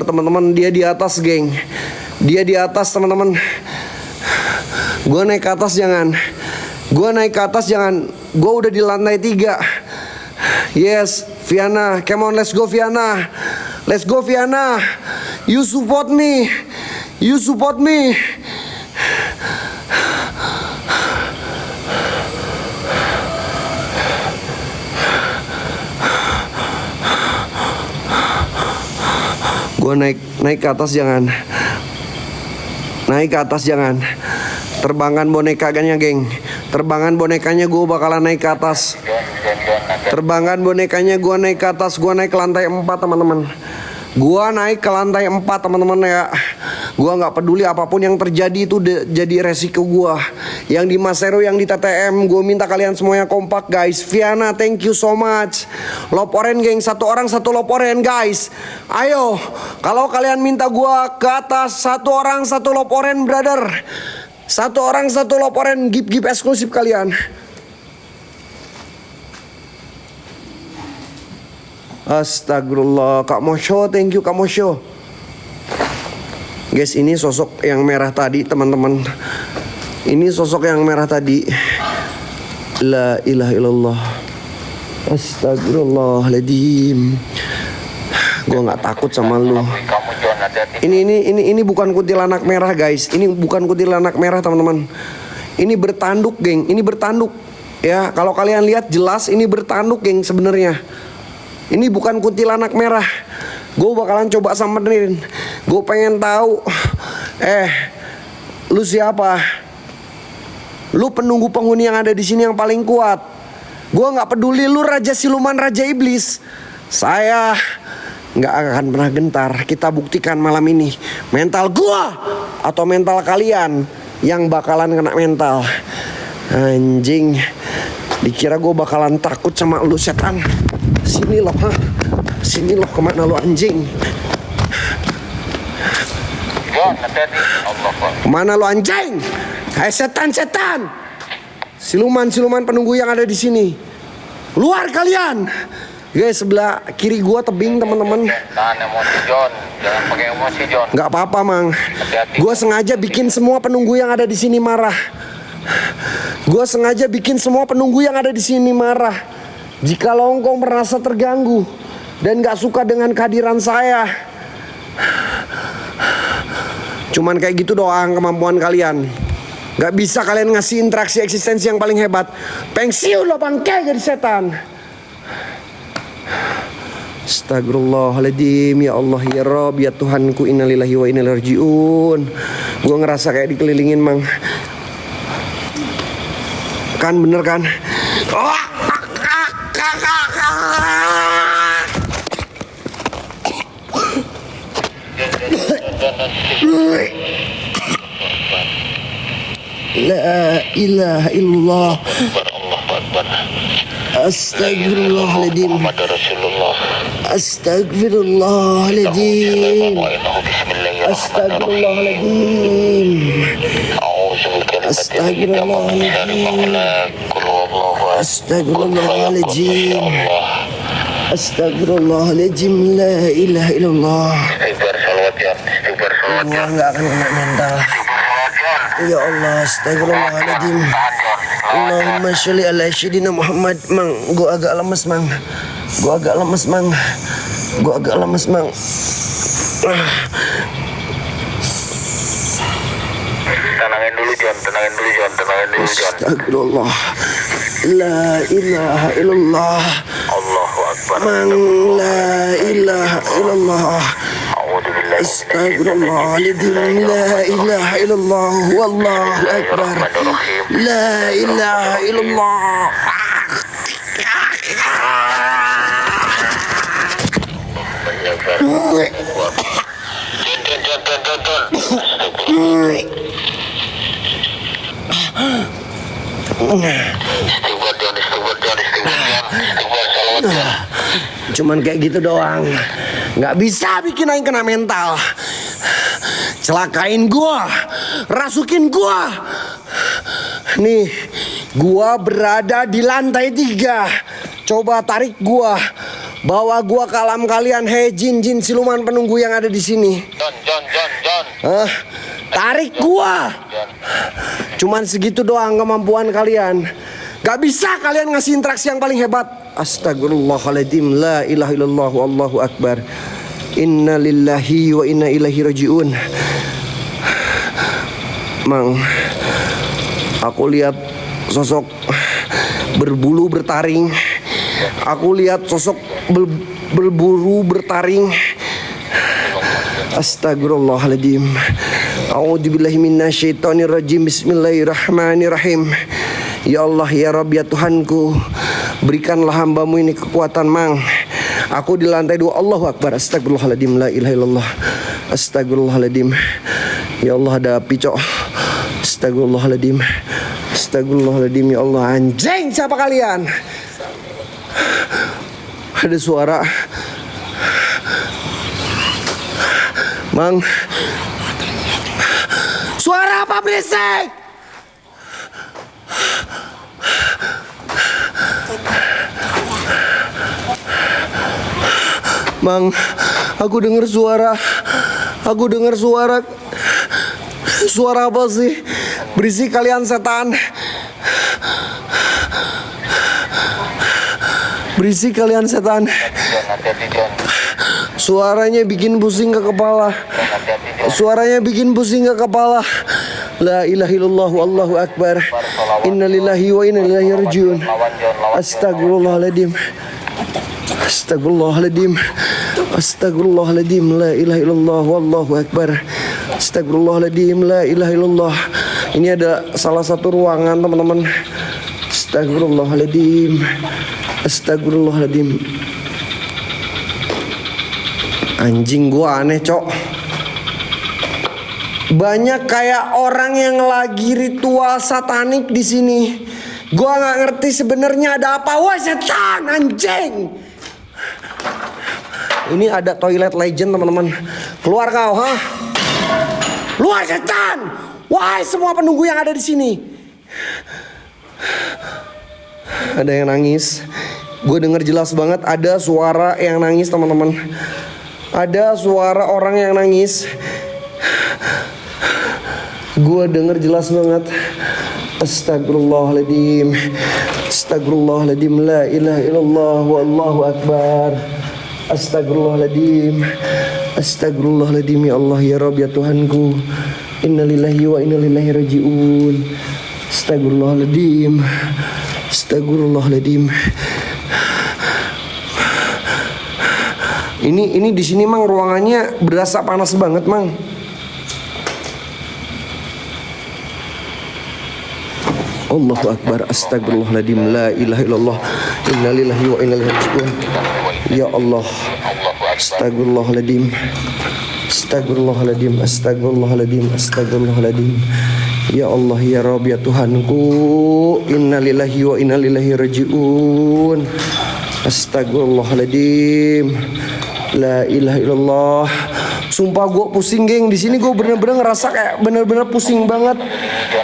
Teman-teman. Dia di atas, geng. Dia di atas, teman-teman. Gua naik ke atas jangan. Gua udah di lantai 3. Yes, Viana, come on, let's go, Viana. You support me. Gue naik ke atas jangan. Terbangkan bonekanya, geng. Terbangan bonekanya, gue bakalan naik ke atas. Terbangkan bonekanya, gue naik ke atas. Gue naik ke lantai 4, teman-teman. Ya. Gue nggak peduli apapun yang terjadi, itu jadi resiko gue. Yang di Masero, yang di TTM, gue minta kalian semuanya kompak, guys. Viana, thank you so much. Loporen, geng, 1 orang 1 loporen, guys. Ayo, kalau kalian minta gue ke atas, 1 orang 1 loporen, brother. 1 orang 1 loporen, gift eksklusif kalian. Astagfirullah. Kak Mosho, thank you, Kak Mosho. Guys, ini sosok yang merah tadi, teman-teman. Ini sosok yang merah tadi. La ilaha illallah. Astagfirullahaladzim. Gue nggak takut sama lu. Ini bukan kuntilanak merah, guys. Ini bukan kuntilanak merah, teman-teman. Ini bertanduk, geng. Ini bertanduk. Ya, kalau kalian lihat jelas ini bertanduk, geng, sebenarnya. Ini bukan kuntilanak merah. Gue bakalan coba samperin. Gue pengen tahu. Lu siapa? Lu penunggu penghuni yang ada di sini yang paling kuat. Gue nggak peduli lu raja siluman, raja iblis. Saya nggak akan pernah gentar. Kita buktikan malam ini mental gua atau mental kalian yang bakalan kena mental. Anjing, dikira gua bakalan takut sama lu setan. Sini loh, sini loh, kemana lu anjing? John, hati-hati. Allah. Kemana lu anjing? Hai setan-setan, siluman-siluman penunggu yang ada di sini, keluar kalian. Guys, sebelah kiri gua tebing teman-teman. Tahan emosi John, jangan pakai emosi John. Nggak apa-apa mang. Hati-hati. Gua sengaja bikin semua penunggu yang ada di sini marah. Gua sengaja bikin semua penunggu yang ada di sini marah. Jikalau engkau merasa terganggu dan nggak suka dengan kehadiran saya, cuman kayak gitu doang kemampuan kalian. Nggak bisa kalian ngasih interaksi eksistensi yang paling hebat. Pensiun lo bangke jadi setan. Astagfirullahaladzim. Ya Allah ya Rob, ya Tuhanku, innalillahi wa inna ilaihi rajiun. Gue ngerasa kayak dikelilingin mang. Kan bener kan? La ilaha illallah. Allahu Akbar. Astagfirullahaladzim. Muhammad Rasulullah. Astagfirullahaladzim. Bismillahirrahmanirrahim. Astagfirullahaladzim. Astagfirullahaladzim. Astagfirullahaladzim. La ilaha illallah. Istighfar salawat ya. Istighfar salawat Gua ya. nggak akan kena mental. Ya Allah, astagfirullahaladzim. Allahumma sholli ala sayyidina Muhammad. Mang, gua agak lemes mang. Gua agak lemes mang. Gua agak lemes mang. Tenangin dulu John, tenangin dulu John, tenangin dulu John. Astagfirullah. La ilaha illallah. Allahu Akbar. Mang, la ilaha illallah. A'udzubillahi Astagfirullahaladzim. La ilaha illallah. Wallahu akbar. La ilaha illallah. Cuman kayak gitu doang, nggak bisa bikin aing kena mental. Celakain gua, rasukin gua. Nih, gua berada di lantai 3. Coba tarik gua, bawa gua ke alam kalian. Hei jin-jin siluman penunggu yang ada di sini. John. Hah? Tarik gua. Cuman segitu doang kemampuan kalian. Gak bisa kalian ngasih interaksi yang paling hebat. Astagfirullahaladzim. La ilaha illallah. Allahu akbar. Inna lillahi wa inna ilaihi rajiun. Mang, aku lihat sosok berbulu bertaring. Aku lihat sosok berburu bertaring. Astagfirullahaladzim. A'udzubillahi minasyaitonirrajim. Bismillahirrahmanirrahim. Ya Allah ya Rabb ya Tuhanku, berikanlah hambamu ini kekuatan mang. Aku di lantai 2. Allahu akbar. Astagfirullahaladzim. La ilaha illallah. Astagfirullahaladzim. Ya Allah ada api cok. Astagfirullahaladzim. Astagfirullahaladzim. Ya Allah, anjing siapa kalian? Ada suara mang. Suara apa berisik? Mang, aku dengar suara. Aku dengar suara. Suara apa sih? Berisik kalian setan. Berisik kalian setan. Suaranya bikin pusing ke kepala. Suaranya bikin pusing ke kepala. La ilaha illallah. Allahu akbar. Innalillahi wa inna ilaihi rajiun. Astagfirullahaladzim. Astagfirullahaladzim. Astagfirullahaladzim. La ilaha illallah. Wallahu akbar. Astagfirullahaladzim. La ilaha illallah. Ini ada salah satu ruangan teman-teman. Astagfirullahaladzim. Astagfirullahaladzim. Anjing, gua aneh, Cok. Banyak kayak orang yang lagi ritual satanik di sini. Gua nggak ngerti sebenarnya ada apa. Wah, setan, anjing. Ini ada toilet legend, teman-teman. Keluar kau, ha? Keluar, setan. Wahai semua penunggu yang ada di sini. Ada yang nangis. Gue denger jelas banget ada suara yang nangis, teman-teman. Ada suara orang yang nangis. Gue denger jelas banget. Astagfirullahaladzim. Astagfirullahaladzim. La ilaha illallah wallahu akbar. Astagfirullahaladzim. Astagfirullahaladzim. Ya Allah, ya Rabb, ya Tuhanku. Innalillahi wa innalillahi raji'un. Astagfirullahaladzim. Astagfirullahaladzim. Ini di sini, Mang, ruangannya berasa panas banget, Mang. Allahu akbar. Astagfirullahaladzim. La ilaha illallah. Innalillahi wa inna ilaihi raji'un. Ya Allah. Astagfirullahaladzim. Astagfirullahaladzim. Astagfirullahaladzim. Astagfirullahaladzim. Ya Allah, ya Rabb, ya Tuhanku. Innalillahi wa inna ilaihi raji'un. Astagfirullahaladzim. La ilaha illallah. Sumpah gue pusing, geng. Di sini gue bener-bener ngerasa kayak bener-bener pusing banget.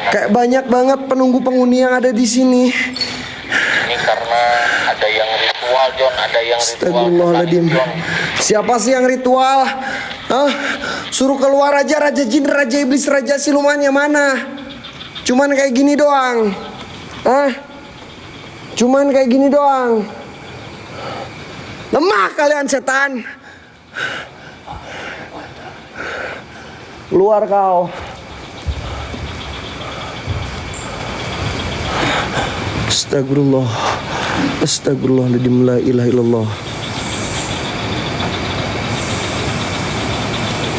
Kayak banyak banget penghuni yang ada di sini. Ini karena ada yang ritual, John. Ada yang ritual. Astagfirullahaladzim. Siapa sih yang ritual? Hah? Suruh keluar aja raja jin, raja iblis, raja silumannya mana? Cuman kayak gini doang. Hah? Cuman kayak gini doang. Lemah kalian, setan. Keluar kau. Astagfirullah. Astagfirullahaladzim. La ilaha illallah.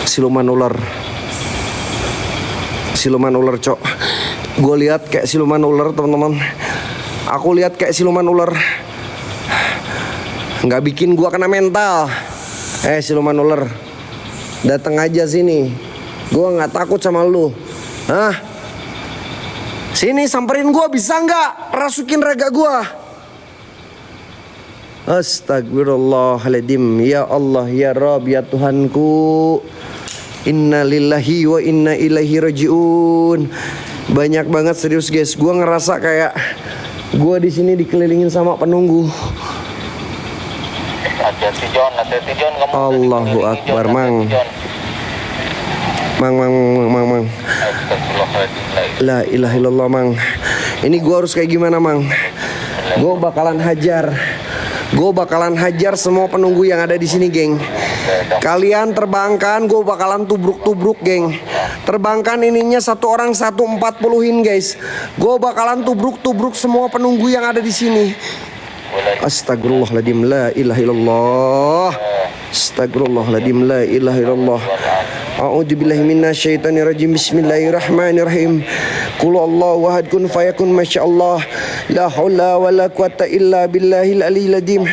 Siluman ular. Siluman ular, Cok. Gue lihat kayak siluman ular, teman-teman. Aku lihat kayak siluman ular. Nggak bikin gua kena mental. Siluman ular, datang aja sini. Gua nggak takut sama lu. Hah? Sini, samperin gua, bisa nggak? Rasukin raga gua. Astagfirullahaladzim. Ya Allah, ya Rabb, ya Tuhanku. Inna lillahi wa inna ilaihi raji'un. Banyak banget, serius guys. Gua ngerasa kayak gua di sini dikelilingin sama penunggu. Hati-hati, John. Hati-hati, John. Kamu Allahu akbar, Mang. Mang. La ilaha illallah, Mang. Ini gua harus kayak gimana, Mang? Gua bakalan hajar semua penunggu yang ada di sini, geng. Kalian terbangkan, gue bakalan tubruk-tubruk, geng. Terbangkan ininya satu orang 140-in, guys. Gue bakalan tubruk-tubruk semua penunggu yang ada di sini. Astagfirullahaladzim. La ilaha illallah. Astagfirullahaladzim. La ilaha illallah. A'udzubillahi minasyaitonirrajim. Bismillahirrahmanirrahim. Qul Allahu ahad, kun fayakun, masyaallah. La haula wala quwata illa billahil aliyyil azim.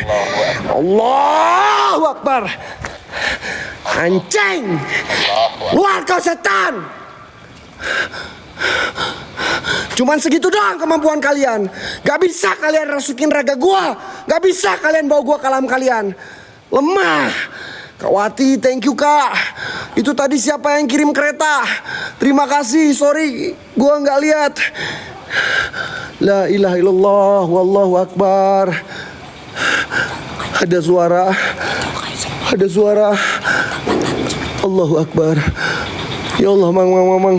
Allahu akbar. Anjing, luar kau, setan. Cuman segitu doang kemampuan kalian. Gak bisa kalian rasukin raga gua. Gak bisa kalian bawa gua ke alam kalian. Lemah. Kak Wati, thank you, Kak. Itu tadi siapa yang kirim kereta? Terima kasih, sorry gua gak lihat. La ilaha illallah, wallahu akbar. Ada suara. Allahu akbar. Ya Allah, Mang.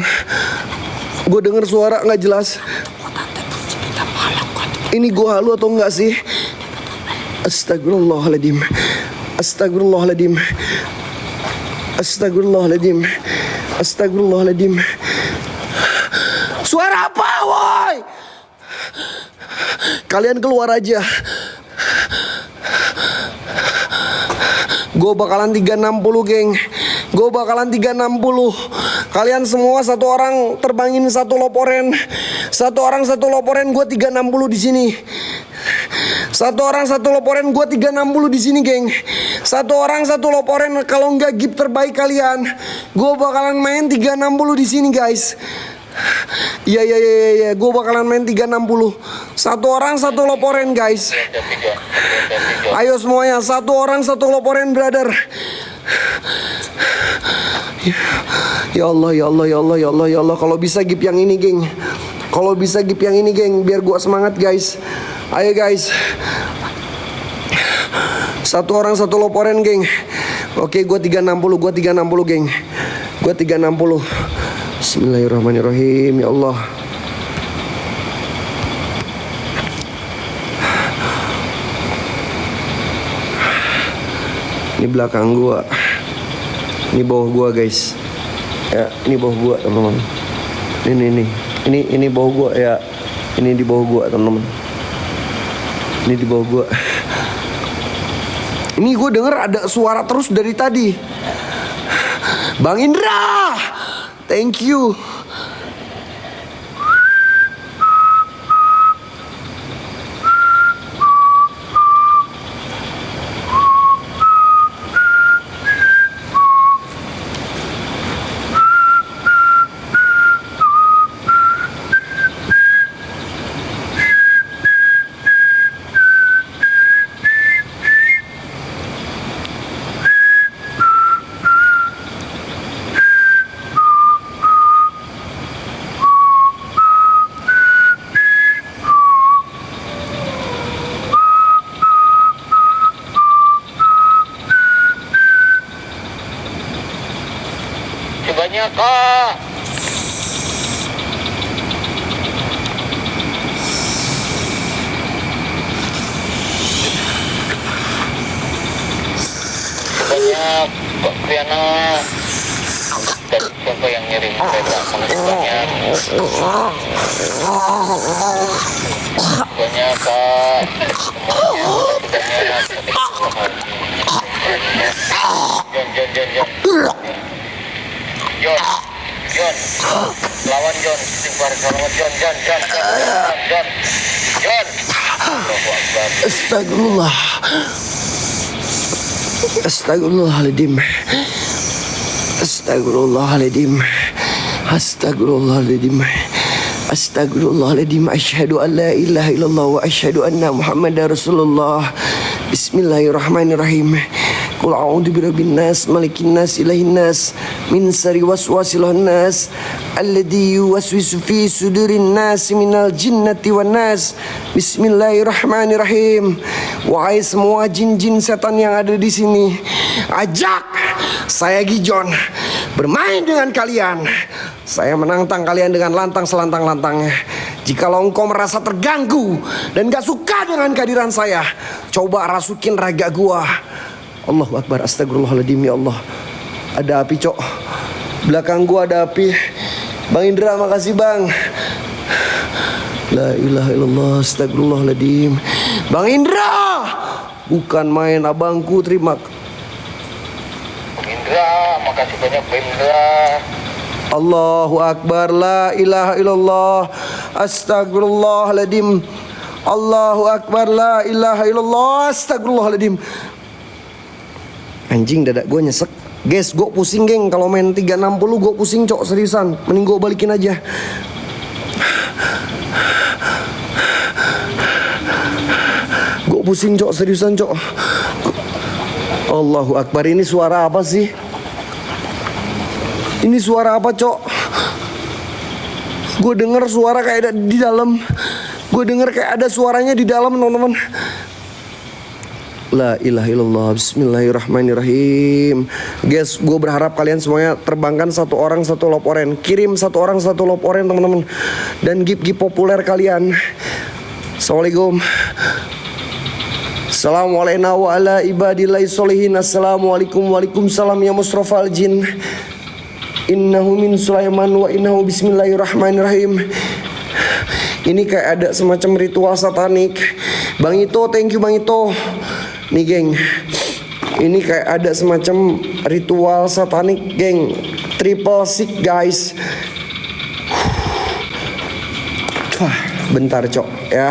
Gue denger suara gak jelas. Ini gue halu atau enggak sih? Astagfirullahaladzim. Suara apa, woi? Kalian keluar aja. Gue bakalan 360, geng. Gue bakalan 360. Kalian semua satu orang terbangin satu loporen. Satu orang satu loporen, gue 360 di sini. Satu orang satu loporen, gue 360 di sini, geng. Satu orang satu loporen, kalau nggak gift terbaik kalian, gue bakalan main 360 di sini, guys. Iya, gue bakalan main 360. Satu orang satu loporen, guys. Ayo semuanya, satu orang satu loporen, brother. Ya Allah, ya Allah, ya Allah, ya Allah, ya Allah. Kalau bisa gift yang ini, geng. Kalau bisa gift yang ini, geng, biar gue semangat, guys. Ayo, guys. Satu orang satu loporen, geng. Oke, gue 360, geng. Gue 360. Bismillahirrahmanirrahim, ya Allah. Ini belakang gua. Ini bawah gua, guys. Ya, ini bawah gua, teman-teman. Ini bawah gua ya. Ini di bawah gua, teman-teman. Ini di bawah gua. Ini gue denger ada suara terus dari tadi. Bang Indra, thank you. Sebanyak kah? Sebanyak Kok Fiana. Dan siapa yang ngirim sepeda? Sebanyak. Sebanyak kah? Semuanya John, lawan John, istighfar selamat John. Astagfirullah. Astagfirullahaladzim. Asyhadu an la ilaha illallah wa asyhadu anna Muhammadar Rasulullah. Bismillahirrahmanirrahim. Qul a'udzu birabbin nas, malikin nas, ilahin nas, min syarri waswasil khannas, alladzi yuwaswisu fi sudurin nas minal jinnati wan nas. Bismillahirrahmanirrahim. Wahai semua jin-jin setan yang ada di sini, ajak saya Gijon bermain dengan kalian. Saya menantang kalian dengan lantang selantang-lantangnya. Jikalau engkau merasa terganggu dan gak suka dengan kehadiran saya, coba rasukin raga gua. Allahu Akbar, astagfirullahaladzim, ya Allah. Ada api, cok. Belakang gua ada api. Bang Indra, makasih bang. La ilaha illallah, astagfirullahaladzim. Bang Indra, bukan main abangku, terima. Indra, makasih banyak Indra. Allahu Akbar, la ilaha illallah, astagfirullahaladzim. Allahu Akbar, la ilaha illallah, astagfirullahaladzim. Anjing, dadak gue nyesek. Guys, gue pusing, geng. Kalau main 360 gue pusing, cok, seriusan. Mending gue balikin aja. Gue pusing, cok, seriusan, cok. Allahu Akbar, ini suara apa sih? Ini suara apa, cok? Gue denger suara kayak ada di dalam. Gue denger kayak ada suaranya di dalam, teman-teman. La ilaha illallah, bismillahirrahmanirrahim. Guys, gue berharap kalian semuanya terbangkan satu orang satu loporen. Kirim satu orang satu loporen, teman-teman. Dan gift-gift populer kalian. Assalamualaikum. Assalamualaikum wa ala ibadillahi sholihin. Assalamualaikum, waalaikumsalam ya musrofal jin. Innahu min Sulaiman wa innahu bismillahirrahmanirrahim. Ini kayak ada semacam ritual satanik. Bang Ito, thank you Bang Ito. Nih geng, ini kayak ada semacam ritual satanik, geng. Triple six, guys. Bentar, cok, ya.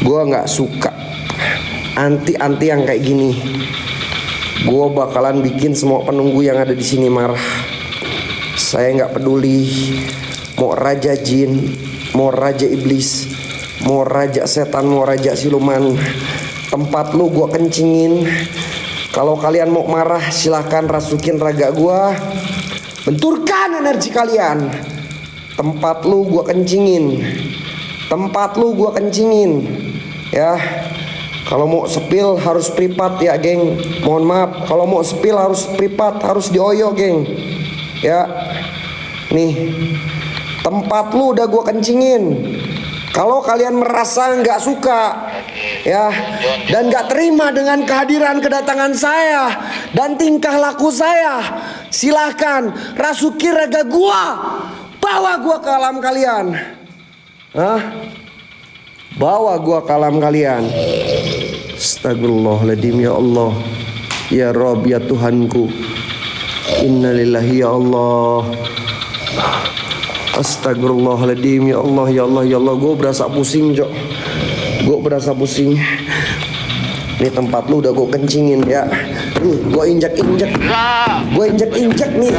Gua nggak suka anti-anti yang kayak gini. Gua bakalan bikin semua penunggu yang ada di sini marah. Saya nggak peduli mau raja jin, mau raja iblis, mau raja setan, mau raja siluman. Tempat lu gua kencingin. Kalau kalian mau marah silahkan rasukin raga gua. Benturkan energi kalian. Tempat lu gua kencingin. Tempat lu gua kencingin. Ya. Kalau mau sepil harus privat ya, geng. Mohon maaf, kalau mau sepil harus privat, harus dioyo, geng. Ya. Nih. Tempat lu udah gua kencingin. Kalau kalian merasa nggak suka, ya, dan nggak terima dengan kehadiran kedatangan saya dan tingkah laku saya, silahkan rasuki raga gua, bawa gua ke alam kalian. Hah? Bawa gua ke alam kalian. Astagfirullahaladzim, ya Allah, ya Rabb, ya Tuhanku. Innalillahi, ya Allah. Astagfirullahaladzim, ya Allah, ya Allah, ya Allah. Gue berasa pusing, Jok. Gue berasa pusing. Ini tempat lu udah gue kencingin ya. Nih, gue injak-injak. Gue injak-injak nih.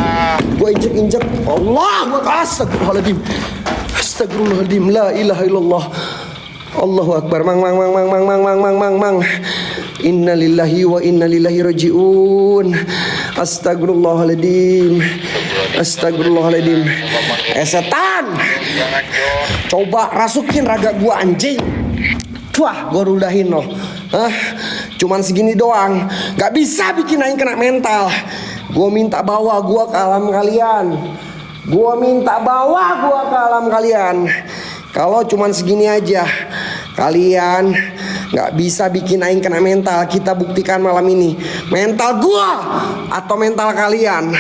Gue injak-injak. Allah, gue astagfirullahaladzim. Astagfirullahaladzim, la ilaha illallah. Allahu akbar. Mang. Innalillahi wa innalillahi rajiun. Astagfirullahaladzim. Astagfirullahaladzim. Setan, coba rasukin raga gua, anjing. Wah, gua rudahin loh. Hah? Cuman segini doang, gak bisa bikin aing kena mental. Gua minta bawa gua ke alam kalian. Gua minta bawa gua ke alam kalian. Kalau cuman segini aja, kalian gak bisa bikin aing kena mental. Kita buktikan malam ini, mental gua atau mental kalian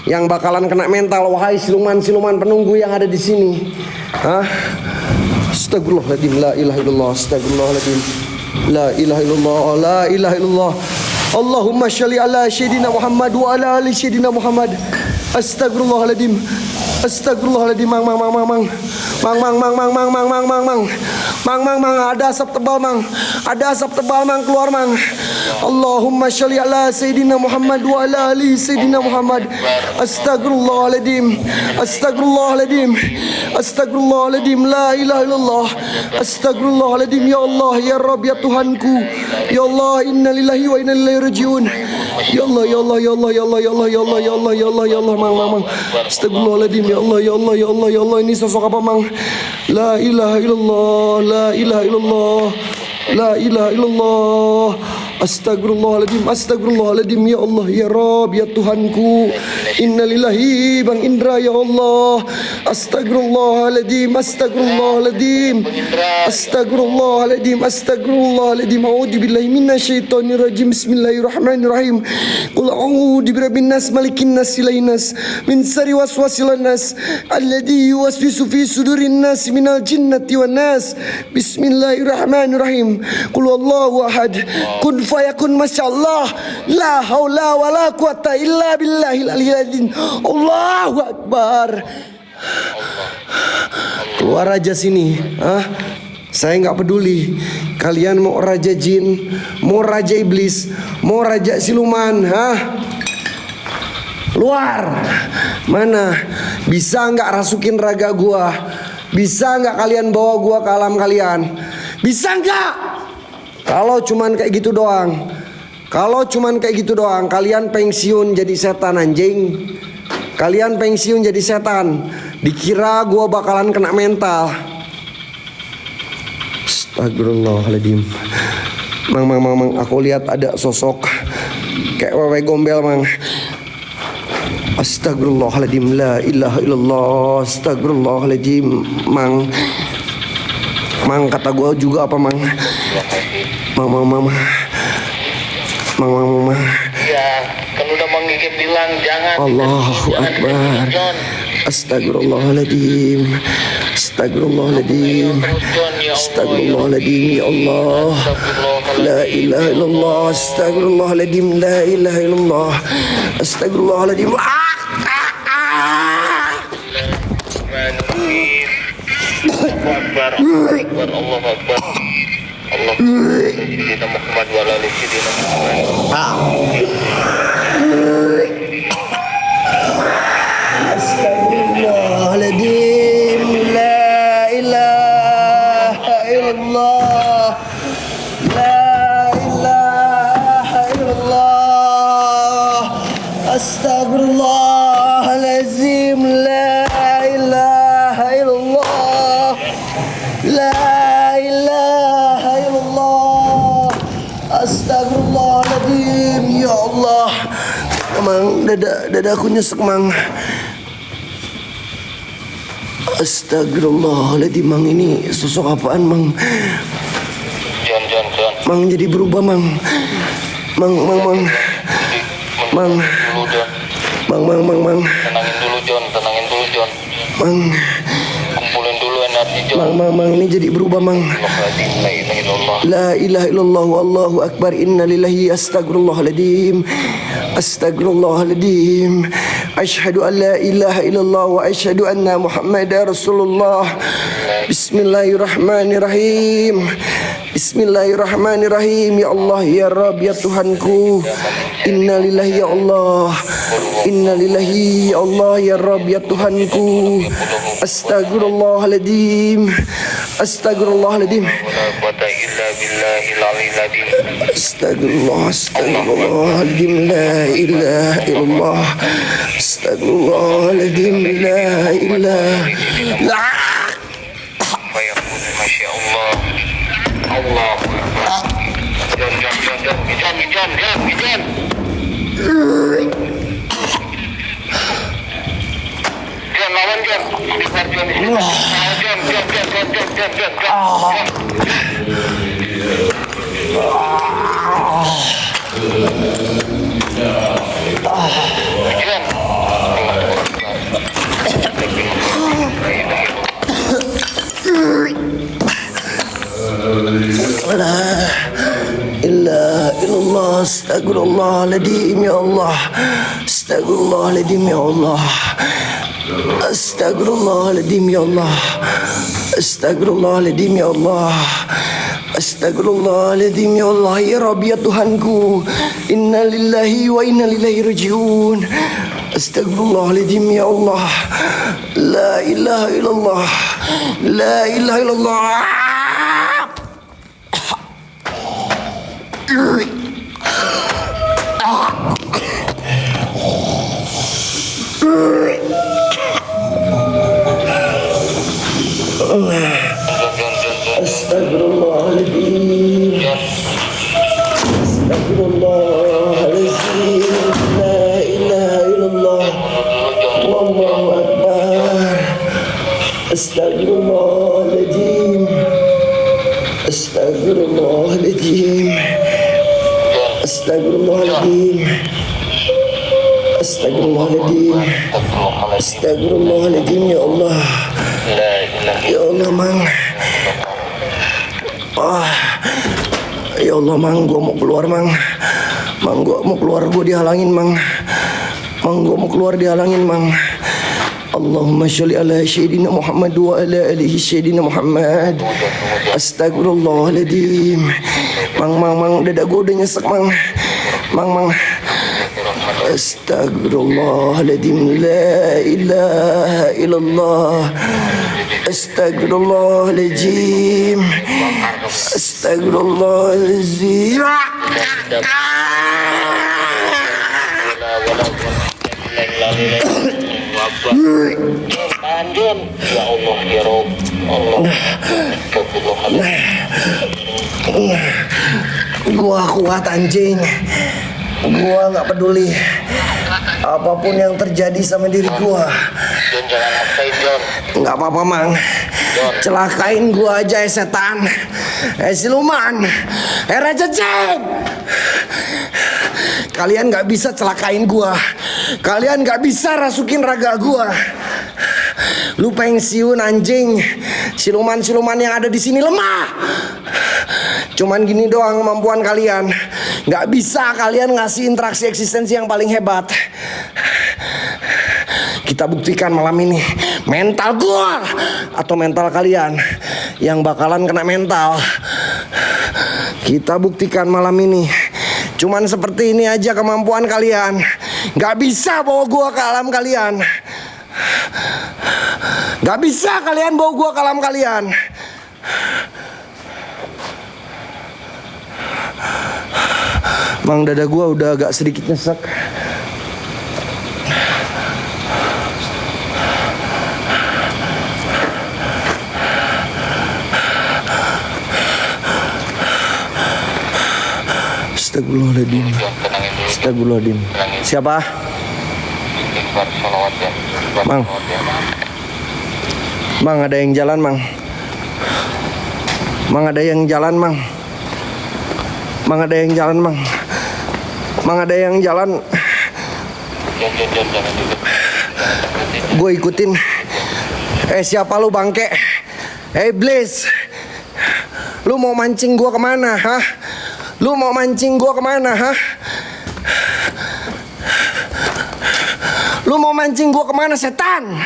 yang bakalan kena mental. Wahai siluman-siluman penunggu yang ada di sini. Hah? Astagfirullahaladzim, la ilaha illallah. Astagfirullahaladzim, la ilaha illallah, la ilaha illallah. Allahumma sholli ala sayyidina Muhammad wa ala ali sayyidina Muhammad. Astagfirullahaladzim. Astagfirullahaladzim. Mang, ada asap tebal, Mang. Ada asap tebal, Mang, keluar, Mang. Allahumma sholli ala sayyidina Muhammad wa ala ali sayyidina Muhammad. Astagfirullahaladzim. Astagfirullahaladzim. Astagfirullahaladzim, la ilaha illallah. Astagfirullahaladzim, ya Allah, ya Rabb, ya Tuhanku. Ya Allah, innalillahi wa inna ilaihi rajiun. Ya Allah, ya Allah, ya Allah, ya Allah, ya Allah, ya Allah, ya Allah, ya Allah, ya Allah, Mang. Astagfirullahaladzim, ya Allah, ya Allah, ya Allah, ya Allah. Ini sosok apa, Mang? La ilaha illallah, la ilaha illallah, la ilaha illallah. Astagfirullahaladzim, astagfirullahaladzim, ya Allah, ya Rabb, ya Tuhanku. Innalillahi, Bang Indra, ya Allah. Astagfirullahaladzim, astagfirullahaladzim, astagfirullahaladzim, astagfirullahaladzim. A'udzubillahi minasyaitonirrajim. Bismillahirrahmanirrahim. Qul a'udzu birabbin nas, malikin nas, ilahin nas, min syarri waswasil nas, alladzi yuwaswisu fi sudurin nas minal jinnati wan nas. Bismillahirrahmanirrahim. Qul huwallahu ahad. Kun fayakun, masyaallah. La haula wala quwata illa billahil aliyyil azim. Allahu akbar. Keluar aja sini. Hah? Saya nggak peduli. Kalian mau raja jin, mau raja iblis, mau raja siluman, hah? Luar. Mana? Bisa nggak rasukin raga gua? Bisa nggak kalian bawa gua ke alam kalian? Bisa nggak? Kalau cuman kayak gitu doang, kalau cuman kayak gitu doang, kalian pensiun jadi setan, anjing. Kalian pensiun jadi setan. Dikira gua bakalan kena mental. Astagfirullahaladzim. Mang, aku lihat ada sosok kayak wewe gombel, Mang. Astagfirullahaladzim, la ilaha illallah. Astagfirullahaladzim, Mang. Mang, kata gua juga apa, Mang? Mang. Ya, kan udah menggigit bilang jangan. Allahu akbar. Astagfirullahaladzim. Astagfirullahaladzim. Astagfirullahaladzim, ya Allah. La ilaha illallah. Astagfirullahaladzim, la ilaha illallah. Astagfirullahaladzim. Allahu akbar, Allahu akbar, Allahu akbar. Sayyidina Muhammad wa ala ali Sayyidina Muhammad. Astagfirullahaladzim. La ilaha illallah. La ilaha illallah. Astagfirullahaladzim. La ilaha illallah. La ilaha illallah. Astagfirullahaladzim. Ya Allah, Mang, dadaku nyesek, Mang. Astagfirullahaladzim, Mang, ini sosok apaan, Mang? John. Mang jadi berubah, Mang. Mang. Dulu, John. Mang. Tenangin dulu, John. Mang. Kumpulin dulu energi, John. Mang, ini jadi berubah, Mang. La ilaha illallah wallahu akbar. Inna lillahi astagfirullahaladzim. Astagfirullahaladzim. Asyhadu an la ilaha illallah wa asyhadu anna Muhammadar Rasulullah. Bismillahirrahmanirrahim. Bismillahirrahmanirrahim. Ya Allah, ya Rabb, ya Tuhanku. Innalillahi ya Allah. Innalillahi ya Allah, ya Rabb, ya Tuhanku. Astagfirullahaladzim. Astagfirullahaladzim. Astagfirullahaladzim. La ilaha illallah. Astagfirullahaladzim. La ilaha illallah. Masya Allah. Allah. John. John, lawan John. La ilaha illallah. Astagfirullahaladzim ya Allah. Astagfirullahaladzim ya Allah. Astagfirullahaladzim ya Allah. Astagfirullahaladzim ya Allah. Astagfirullahaladzim ya Allah. Ya Rabbi, ya Tuhanku. Inna lillahi wa inna ilaihi rajiun. Astagfirullahaladzim ya Allah. La ilaha illallah. La ilaha illallah. Astagfirullahaladzim. Astagfirullahaladzim. La ilaha illallah. Wallahu akbar. Astagfirullahaladzim. Astagfirullahaladzim. Astagfirullahaladzim. Astagfirullahaladzim. Astagfirullahaladzim ya Allah. Ya Allah, Mang. Ya Allah, Mang, gua mau keluar, Mang. Mang, gua mau keluar, gua dihalangin, Mang. Mang, gua mau keluar dihalangin, Mang. Allahumma sholli ala Sayyidina Muhammad wa ala alihi Sayyidina Muhammad. Astagfirullahaladzim. Mang, dada gua udah nyesek, Mang. Mang. Astagfirullahaladzim. La ilaha illallah. Astagfirullahaladzim. Astagfirullahaladzim. Ya Allah, ya Rabb. Allah. Gua kuat, anjing. Gua nggak peduli apapun yang terjadi sama diri gua. John, jangan maksain, John. Nggak apa-apa, Mang. Celakain gua aja, setan. Siluman. Raja Ceng. Kalian nggak bisa celakain gua. Kalian nggak bisa rasukin raga gua. Lu pensiun, anjing. Siluman-siluman yang ada di sini lemah. Cuman gini doang kemampuan kalian. Nggak bisa kalian ngasih interaksi eksistensi yang paling hebat. Kita buktikan malam ini. Mental gua atau mental kalian yang bakalan kena mental. Kita buktikan malam ini. Cuman seperti ini aja kemampuan kalian. Gak bisa bawa gua ke alam kalian. Gak bisa kalian bawa gua ke alam kalian. Mang, dada gua udah agak sedikit nyesek. Astagfirullahaladzim. Astagfirullahaladzim. Siapa? Mang. Mang, ada yang jalan, Mang. Mang, ada yang jalan, Mang. Mang, ada yang jalan, Mang. Mang, ada yang jalan. Gue ikutin. Siapa lu, bangke? Iblis. Lu mau mancing gua kemana, hah? Lu mau mancing gua kemana, hah? Lu mau mancing gua kemana, setan?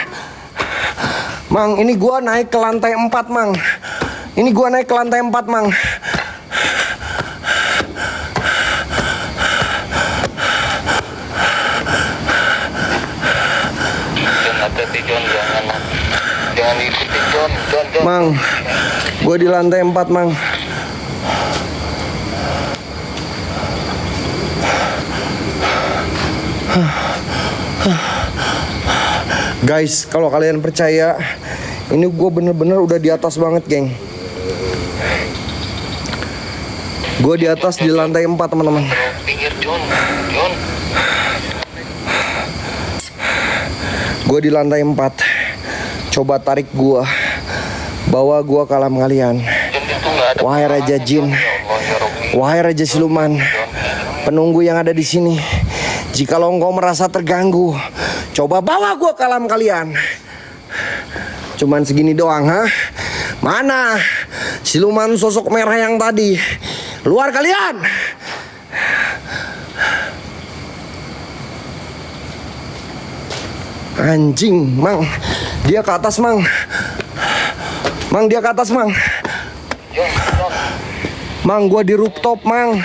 Mang, ini gua naik ke lantai 4, Mang. Ini gua naik ke lantai 4, Mang. Jangan ikuti John. Mang, gua di lantai 4, Mang. Guys, kalau kalian percaya, ini gue bener-bener udah di atas banget, geng. Gue di atas di lantai 4, teman-teman. Pinggir John. Gue di lantai 4. Coba tarik gue, bawa gue ke alam kalian. Wahai Raja Jin, wahai Raja Siluman, penunggu yang ada di sini. Jikalau engkau merasa terganggu, coba bawa gue ke alam kalian. Cuman segini doang, ha? Mana siluman sosok merah yang tadi? Luar kalian! Anjing, Mang. Dia ke atas, Mang. Mang, dia ke atas, Mang. Mang, gua di rooftop, Mang.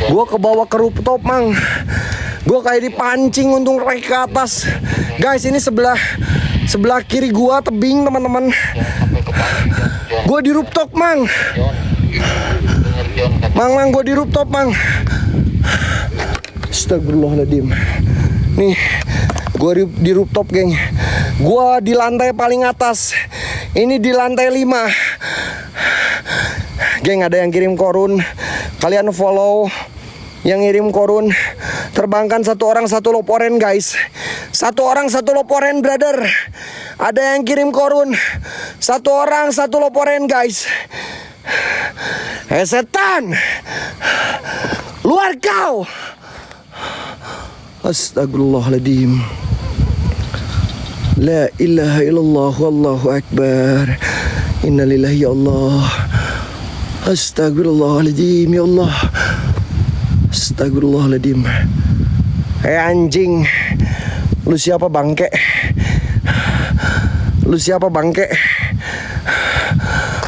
Gua ke bawah ke rooftop, Mang. Gua kayak dipancing untung naik ke atas. Guys, ini sebelah kiri gua tebing, teman-teman. Gua di rooftop, Mang. Mang, gua di rooftop, Mang. Astagfirullahaladzim. Nih, gua di rooftop, geng. Gua di lantai paling atas. Ini di lantai 5. Geng, ada yang kirim korun. Kalian follow yang ngirim korun. Terbangkan satu orang satu loporen, guys. Satu orang satu loporen, brother. Ada yang kirim korun. Satu orang satu loporen, guys. Setan, luar kau. Astagfirullahaladzim. La ilaha illallah wallahu akbar. Innalillahi ya Allah. Astagfirullahaladzim ya Allah. Astagfirullahaladzim. Anjing, lu siapa, bangke? Lu siapa, bangke?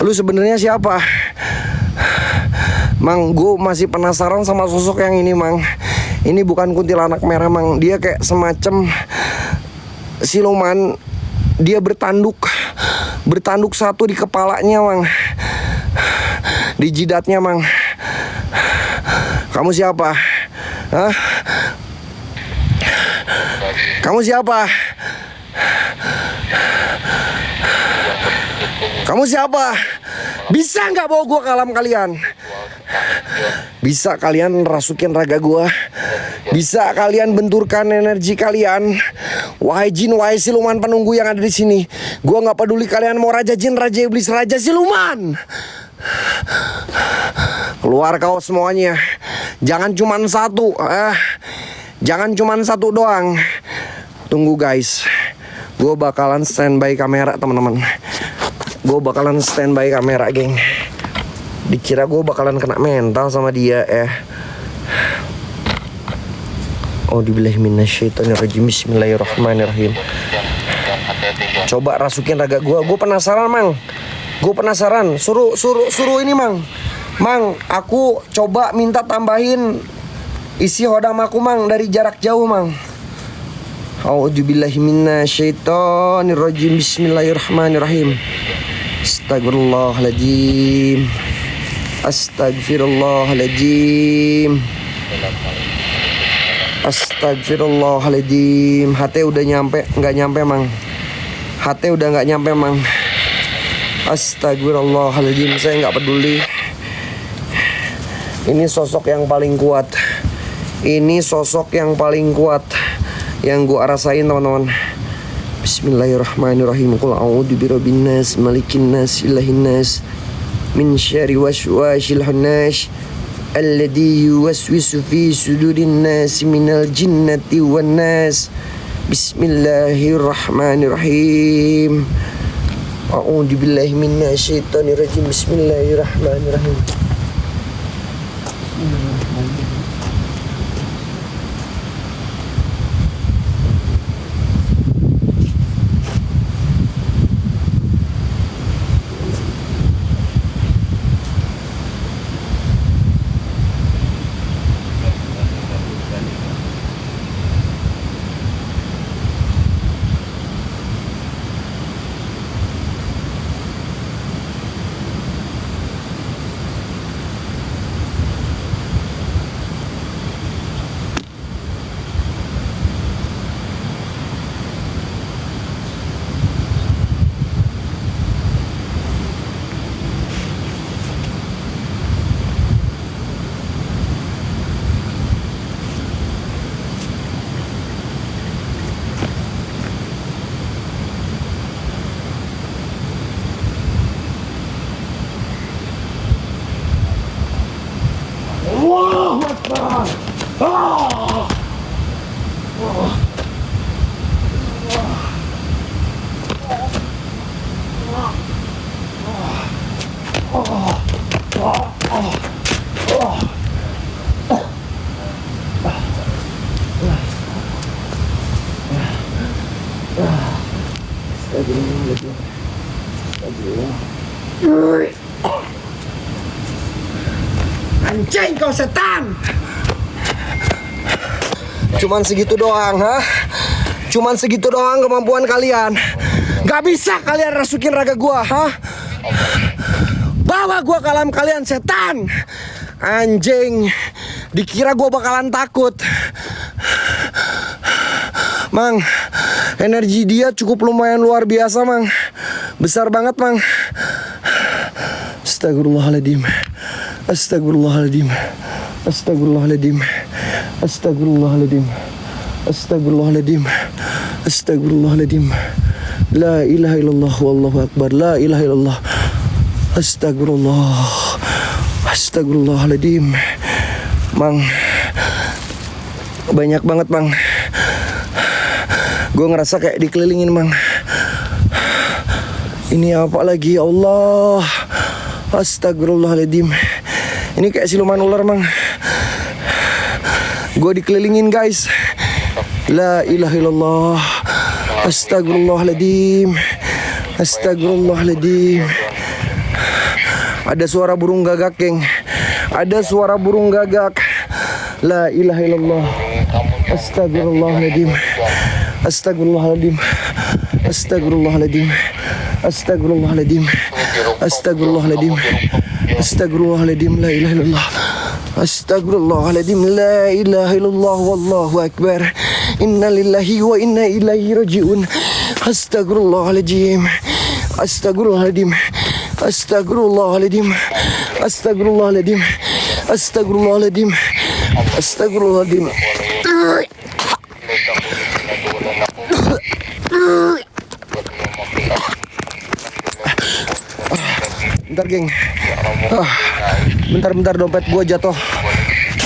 Lu sebenarnya siapa? Mang, gue masih penasaran sama sosok yang ini, Mang. Ini bukan kuntilanak merah, Mang. Dia kayak semacam siluman. Dia bertanduk satu di kepalanya, Mang. Di jidatnya, Mang. Kamu siapa? Hah? Kamu siapa? Kamu siapa? Bisa nggak bawa gua ke alam kalian? Bisa kalian rasukin raga gua? Bisa kalian benturkan energi kalian? Wahai jin, wahai siluman penunggu yang ada di sini. Gua nggak peduli kalian mau raja jin, raja iblis, raja siluman. Keluar kau semuanya. Jangan cuman satu. Jangan cuman satu doang. Tunggu, guys. Gue bakalan standby kamera, teman-teman. Gue bakalan standby kamera, geng. Dikira gue bakalan kena mental sama dia, Auzubillahi minasyaitonirrajim. Bismillahirrahmanirrahim. Coba rasukin raga gue. Gue penasaran, Mang. Gue penasaran. Suruh ini, Mang. Mang, aku coba minta tambahin isi hodam aku, Mang, dari jarak jauh, Mang. A'udzubillahi minasyaitonirrajim. Bismillahirrahmanirrahim. Astagfirullahaladzim. Astagfirullahaladzim. Astagfirullahaladzim. HT udah nyampe, nggak nyampe, Mang. HT udah nggak nyampe, Mang. Astagfirullahaladzim. Saya nggak peduli. Ini sosok yang paling kuat. Ini sosok yang paling kuat yang gua rasain, teman-teman. Bismillahirrahmanirrahim. Qul a'udzu birabbin nas, malikin nas, ilahin nas, min syarri waswasil khannas, alladzi yuwaswisu fi sudurin nas minal jinnati wan nas. Bismillahirrahmanirrahim. A'udzu billahi minasyaitonir rajim. Bismillahirrahmanirrahim. Anjing, kau setan. Cuman segitu doang, ha? Cuman segitu doang kemampuan kalian. Gak bisa kalian rasukin raga gua, ha? Bawa gua ke alam kalian, setan. Anjing, dikira gua bakalan takut. Mang, energi dia cukup lumayan luar biasa, Mang. Besar banget, Mang. Astagfirullahaladzim. Astagfirullahaladzim. Astagfirullahaladzim. Astagfirullahaladzim. Astagfirullahaladzim. Astagfirullahaladzim. La ilaha illallah wallahu akbar. La ilaha illallah. Astagfirullah. Astagfirullahaladzim. Mang, banyak banget, Mang. Gue ngerasa kayak dikelilingin, Mang. Ini apa lagi, ya Allah. Astagfirullahaladzim. Ini kayak siluman ular, Mang. Gue dikelilingin, guys. La ilaha illallah. Astagfirullahaladzim. Astagfirullahaladzim. Ada suara burung gagak, geng. Ada suara burung gagak. La ilaha illallah. Astagfirullahaladzim. Astagfirullahaladzim. Astagfirullahaladzim. Astagfirullahaladzim. Astagfirullahaladzim. Astagfirullahaladzim. La ilaha illallah. Astagfirullahaladzim. La ilaha illallah. Wallahu akbar. Inna lillahi wa inna ilaihi raji'un. Astagfirullahaladzim. Astagfirullahaladzim. Astagfirullahaladzim. Astagfirullahaladzim. Astagfirullahaladzim. Astagfirullahaladzim. Bentar, geng. Bentar dompet gue jatuh.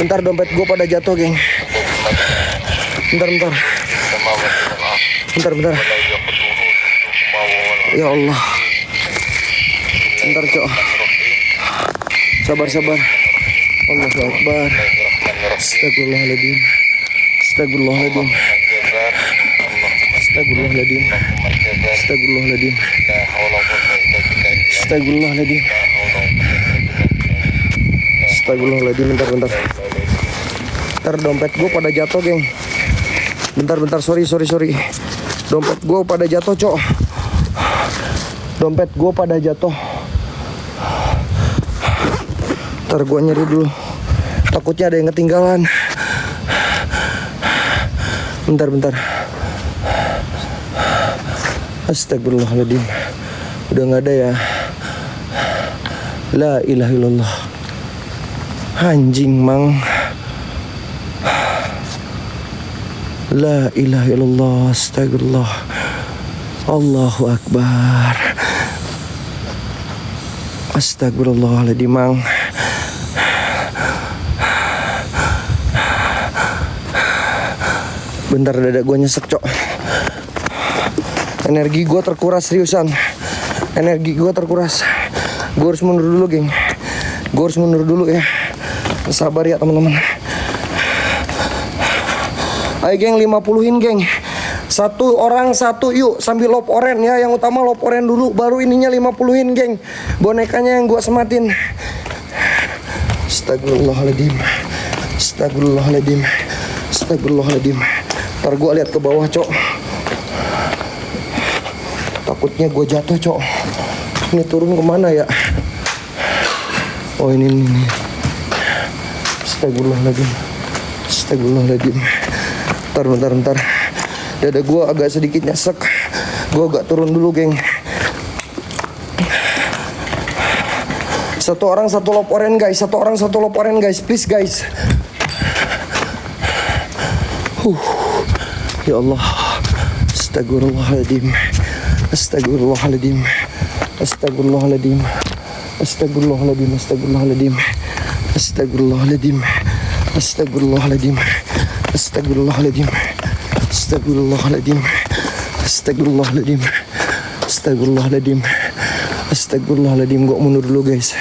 Bentar dompet gue pada jatuh, geng. Bentar. Ya Allah. Bentar, Cok. Sabar. Allahu Akbar. Astagfirullahaladzim. Astagfirullahaladzim. Astagfirullahaladzim. Astagfirullahaladzim. Astagfirullahaladzim. Astagfirullahaladzim, bentar. Ntar dompet gue pada jatuh, geng. Bentar, sorry. Dompet gue pada jatuh, cok. Dompet gue pada jatuh. Ntar gue nyari dulu. Takutnya ada yang ketinggalan. Bentar. Astagfirullahaladzim. Udah gak ada ya. La ilaha illallah. Anjing, Mang. La ilaha illallah. Astagfirullah. Allahu Akbar. Astagfirullahaladzim, Mang. Bentar, dada gue nyesek, cok. Energi gue terkuras, seriusan. Energi gue terkuras. Gue harus mundur dulu, geng. Gue harus mundur dulu ya. Sabar ya, teman-teman. Ayo, geng, 50-in, geng. Satu orang satu, yuk. Sambil lop oren ya. Yang utama lop oren dulu. Baru ininya 50-in, geng. Bonekanya yang gue sematin. Astagfirullahaladzim. Ntar gue lihat ke bawah, cok. Takutnya gue jatuh, cok. Ini turun kemana ya? Oh, ini. Astagfirullahaladzim. Bentar. Dada gue agak sedikit nyesek. Gue agak turun dulu, geng. Satu orang satu lop oren, guys. Please, guys. Ya Allah. Astagfirullahaladzim. Astagfirullahaladzim. Gue mundur dulu, guys.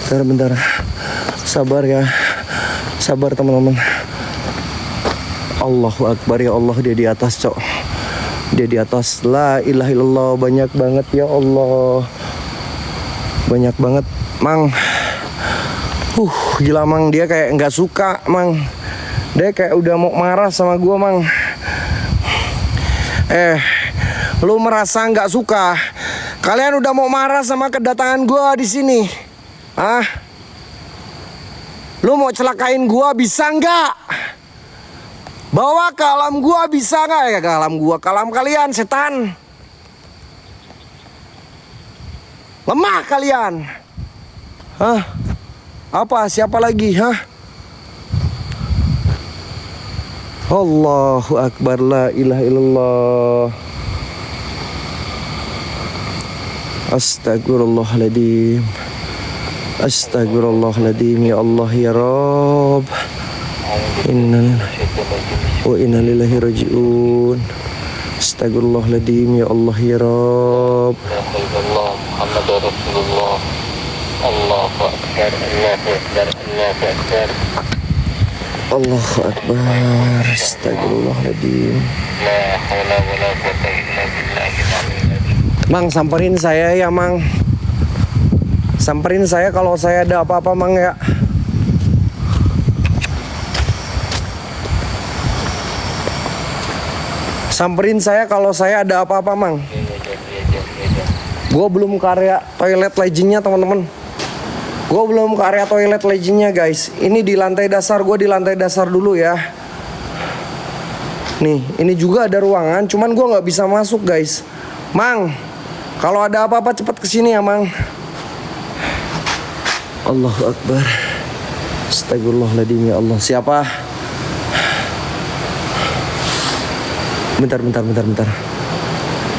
Bentar. Sabar ya. Sabar, teman-teman. Allahu Akbar, ya Allah, dia di atas, cok. Dia di atas. La ilaha illallah. Banyak banget, ya Allah. Banyak banget, Mang. Gila, Mang. Dia kayak nggak suka, Mang. Dia kayak udah mau marah sama gua, Mang. Lu merasa nggak suka? Kalian udah mau marah sama kedatangan gua di sini? Lu mau celakain gua, bisa nggak? Bawa ke alam gua, bisa nggak? Ya, ke alam gua, ke alam kalian, setan. Lemah kalian. Apa? Siapa lagi? Allahu Akbar, la ilaha illallah. Astagfirullahaladzim. Ya Allah, ya Rabb. Inna lillahi raji'un. Astagfirullahaladzim. Ya Allah, ya Rabb. Allahu Akbar. Astagfirullahaladzim. Mang, samperin saya ya, Mang. Samperin saya kalau saya ada apa-apa, Mang, ya. Samperin saya kalau saya ada apa-apa, Mang. Gue belum ke area toilet legendnya, teman-teman. Gue belum ke area toilet legendnya, guys. Ini di lantai dasar. Gue di lantai dasar dulu ya. Nih, ini juga ada ruangan. Cuman gue nggak bisa masuk, guys. Mang, kalau ada apa-apa cepet kesini ya, Mang. Allahu Akbar. Astagfirullahaladzim, ya Allah. Siapa? Bentar.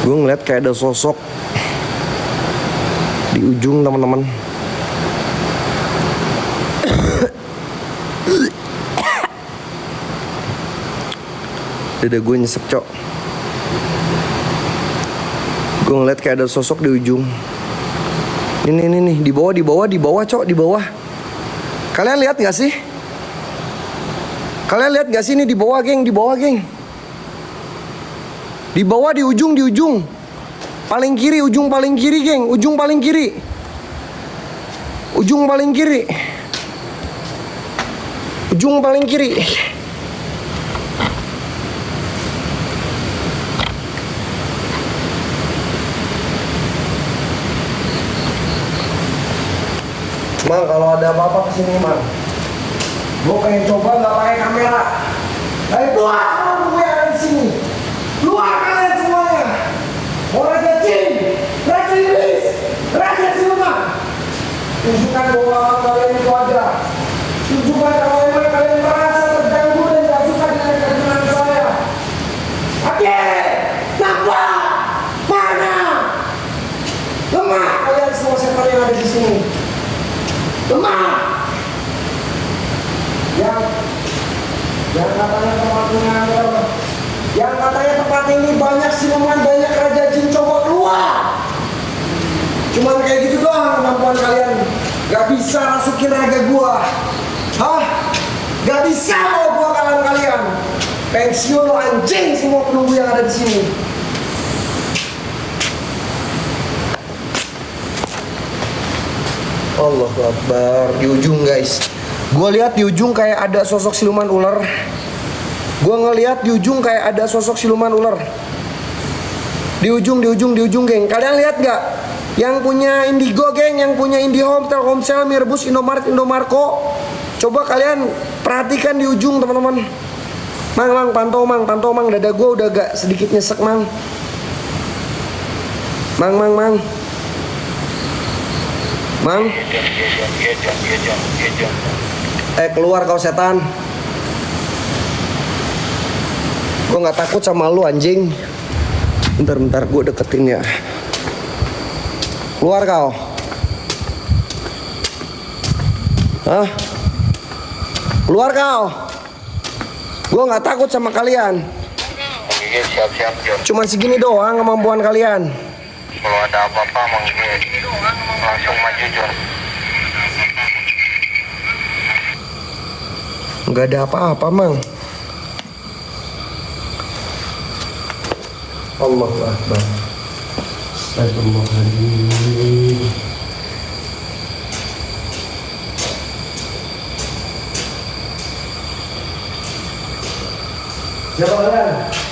Gue ngeliat kayak ada sosok di ujung, teman-teman. Dada gue nyesek, cok. Gue ngeliat kayak ada sosok di ujung. Ini, di bawah, cok, di bawah. Kalian lihat gak sih? Ini di bawah, geng. Di bawah, di ujung. Paling kiri, ujung paling kiri, geng. Ujung Ujung paling kiri. Ujung paling kiri. Mang, kalau ada apa-apa kesini, Mang. Gue pengen coba nggak pakai kamera. Ayo keluar semua gue yang ada di sini. Keluar kalian semuanya. Mau Raja Jin, Raja Iblis, Raja Siluman. Tunjukkan bahwa kalian itu ada. Tunjukkan kalau memang kalian merasa terganggu dan gak suka dengan kebenaran saya. Oke, nampak mana? Lemah kalian semua setan yang ada di sini. Lemah. Yang katanya tempatnya angker, yang katanya tempat ini banyak siluman, banyak raja jin, coba keluar. Cuman kayak gitu doang kemampuan kalian. Gak bisa rasukin raga gua. Hah? Gak bisa bawa gua kalah kalian. Pensiun lo anjing semua penunggu yang ada di sini. Allahu Akbar. Di ujung guys, gue lihat di ujung kayak ada sosok siluman ular. Gue ngelihat di ujung kayak ada sosok siluman ular. Di ujung, geng. Kalian lihat nggak? Yang punya Indigo, geng, yang punya Indihome, Telkomsel, Mirbus, Indomaret, Indomarko. Coba kalian perhatikan di ujung, teman-teman. Mang, pantau mang. Dada gue udah agak sedikit nyesek, mang. Mang. Keluar kau setan. Gue gak takut sama lu anjing. Bentar gue deketin ya. Keluar kau. Hah? Keluar kau. Gue gak takut sama kalian. Siap, Jon. Cuman segini doang kemampuan kalian. Kalau ada apa-apa, Mang langsung maju, Jon. Gak ada apa-apa, Mang. Allahu Akbar. Astagfirullahaladzim. Siapa kalian? Astagfirullahaladzim.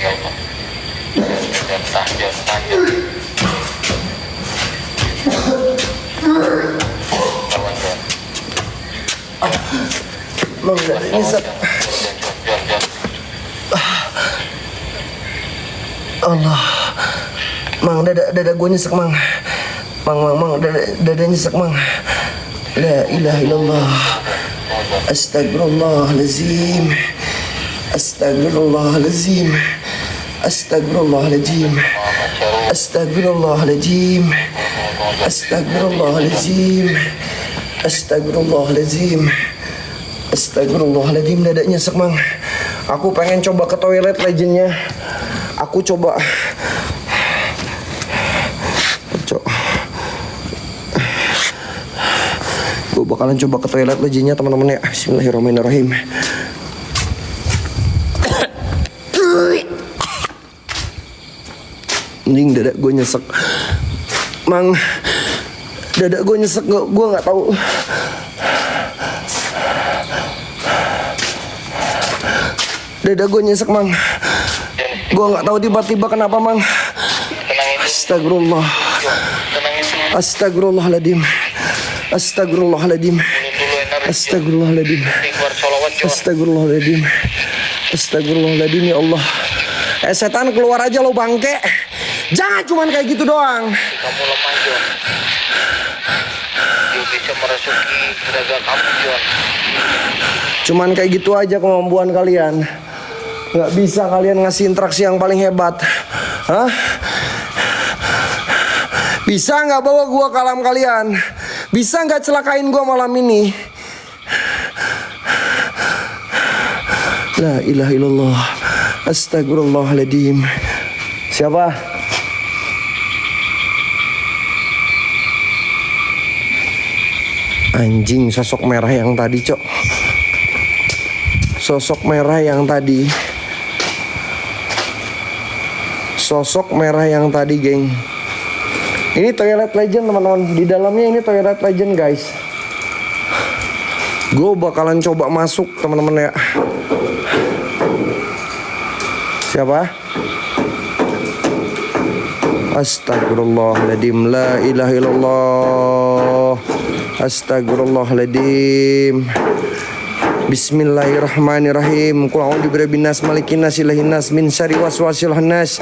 Ya Allah. Tahan. Lawan, Jon. Mang, nyesek. Jon. Allah. Mang, dada gue nyesek, Mang. Mang, dada nyesek, Mang. La ilaha illallah. Astagfirullahaladzim. Astagfirullahaladzim. Astagfirullahaladzim. Astagfirullahaladzim. Astagfirullahaladzim. Astagfirullahaladzim. Astagfirullahaladzim. Dada nyesek, Mang. Aku pengen coba ke toilet legendnya. Aku coba. Gue bakalan coba ke toilet lejinya teman-teman ya. Bismillahirrahmanirrahim. Anjing dada gue nyesek. Mang, dada gue nyesek, gue nggak tahu. Dada gue nyesek mang. Gue nggak tahu tiba-tiba kenapa mang. Astagfirullah. Astagfirullahaladzim. Astagfirullahaladzim. Astagfirullahaladzim. Astagfirullahaladzim. Astagfirullahaladzim ya Allah. Setan keluar aja lo bangke. Jangan cuman kayak gitu doang. Kamu lemah, Jon. Dia bisa merasuki tenaga kamu, Jon. Cuman kayak gitu aja kemampuan kalian. Nggak bisa kalian ngasih interaksi yang paling hebat. Hah? Bisa nggak bawa gua ke alam kalian? Bisa nggak celakain gua malam ini? La ilaha illallah. Astagfirullahaladzim. Siapa? Anjing, sosok merah yang tadi, Cok. Sosok merah yang tadi. Sosok merah yang tadi, geng. Ini toilet legend, teman-teman. Di dalamnya ini toilet legend, guys. Gue bakalan coba masuk, teman-teman ya. Siapa? Astagfirullahaladzim. La ilaha illallah. Astagfirullahaladzim. Bismillahirrahmanirrahim. Qul a'udzu birabbin nas, malikin nas, ilahin nas, min syarri waswasil khannas.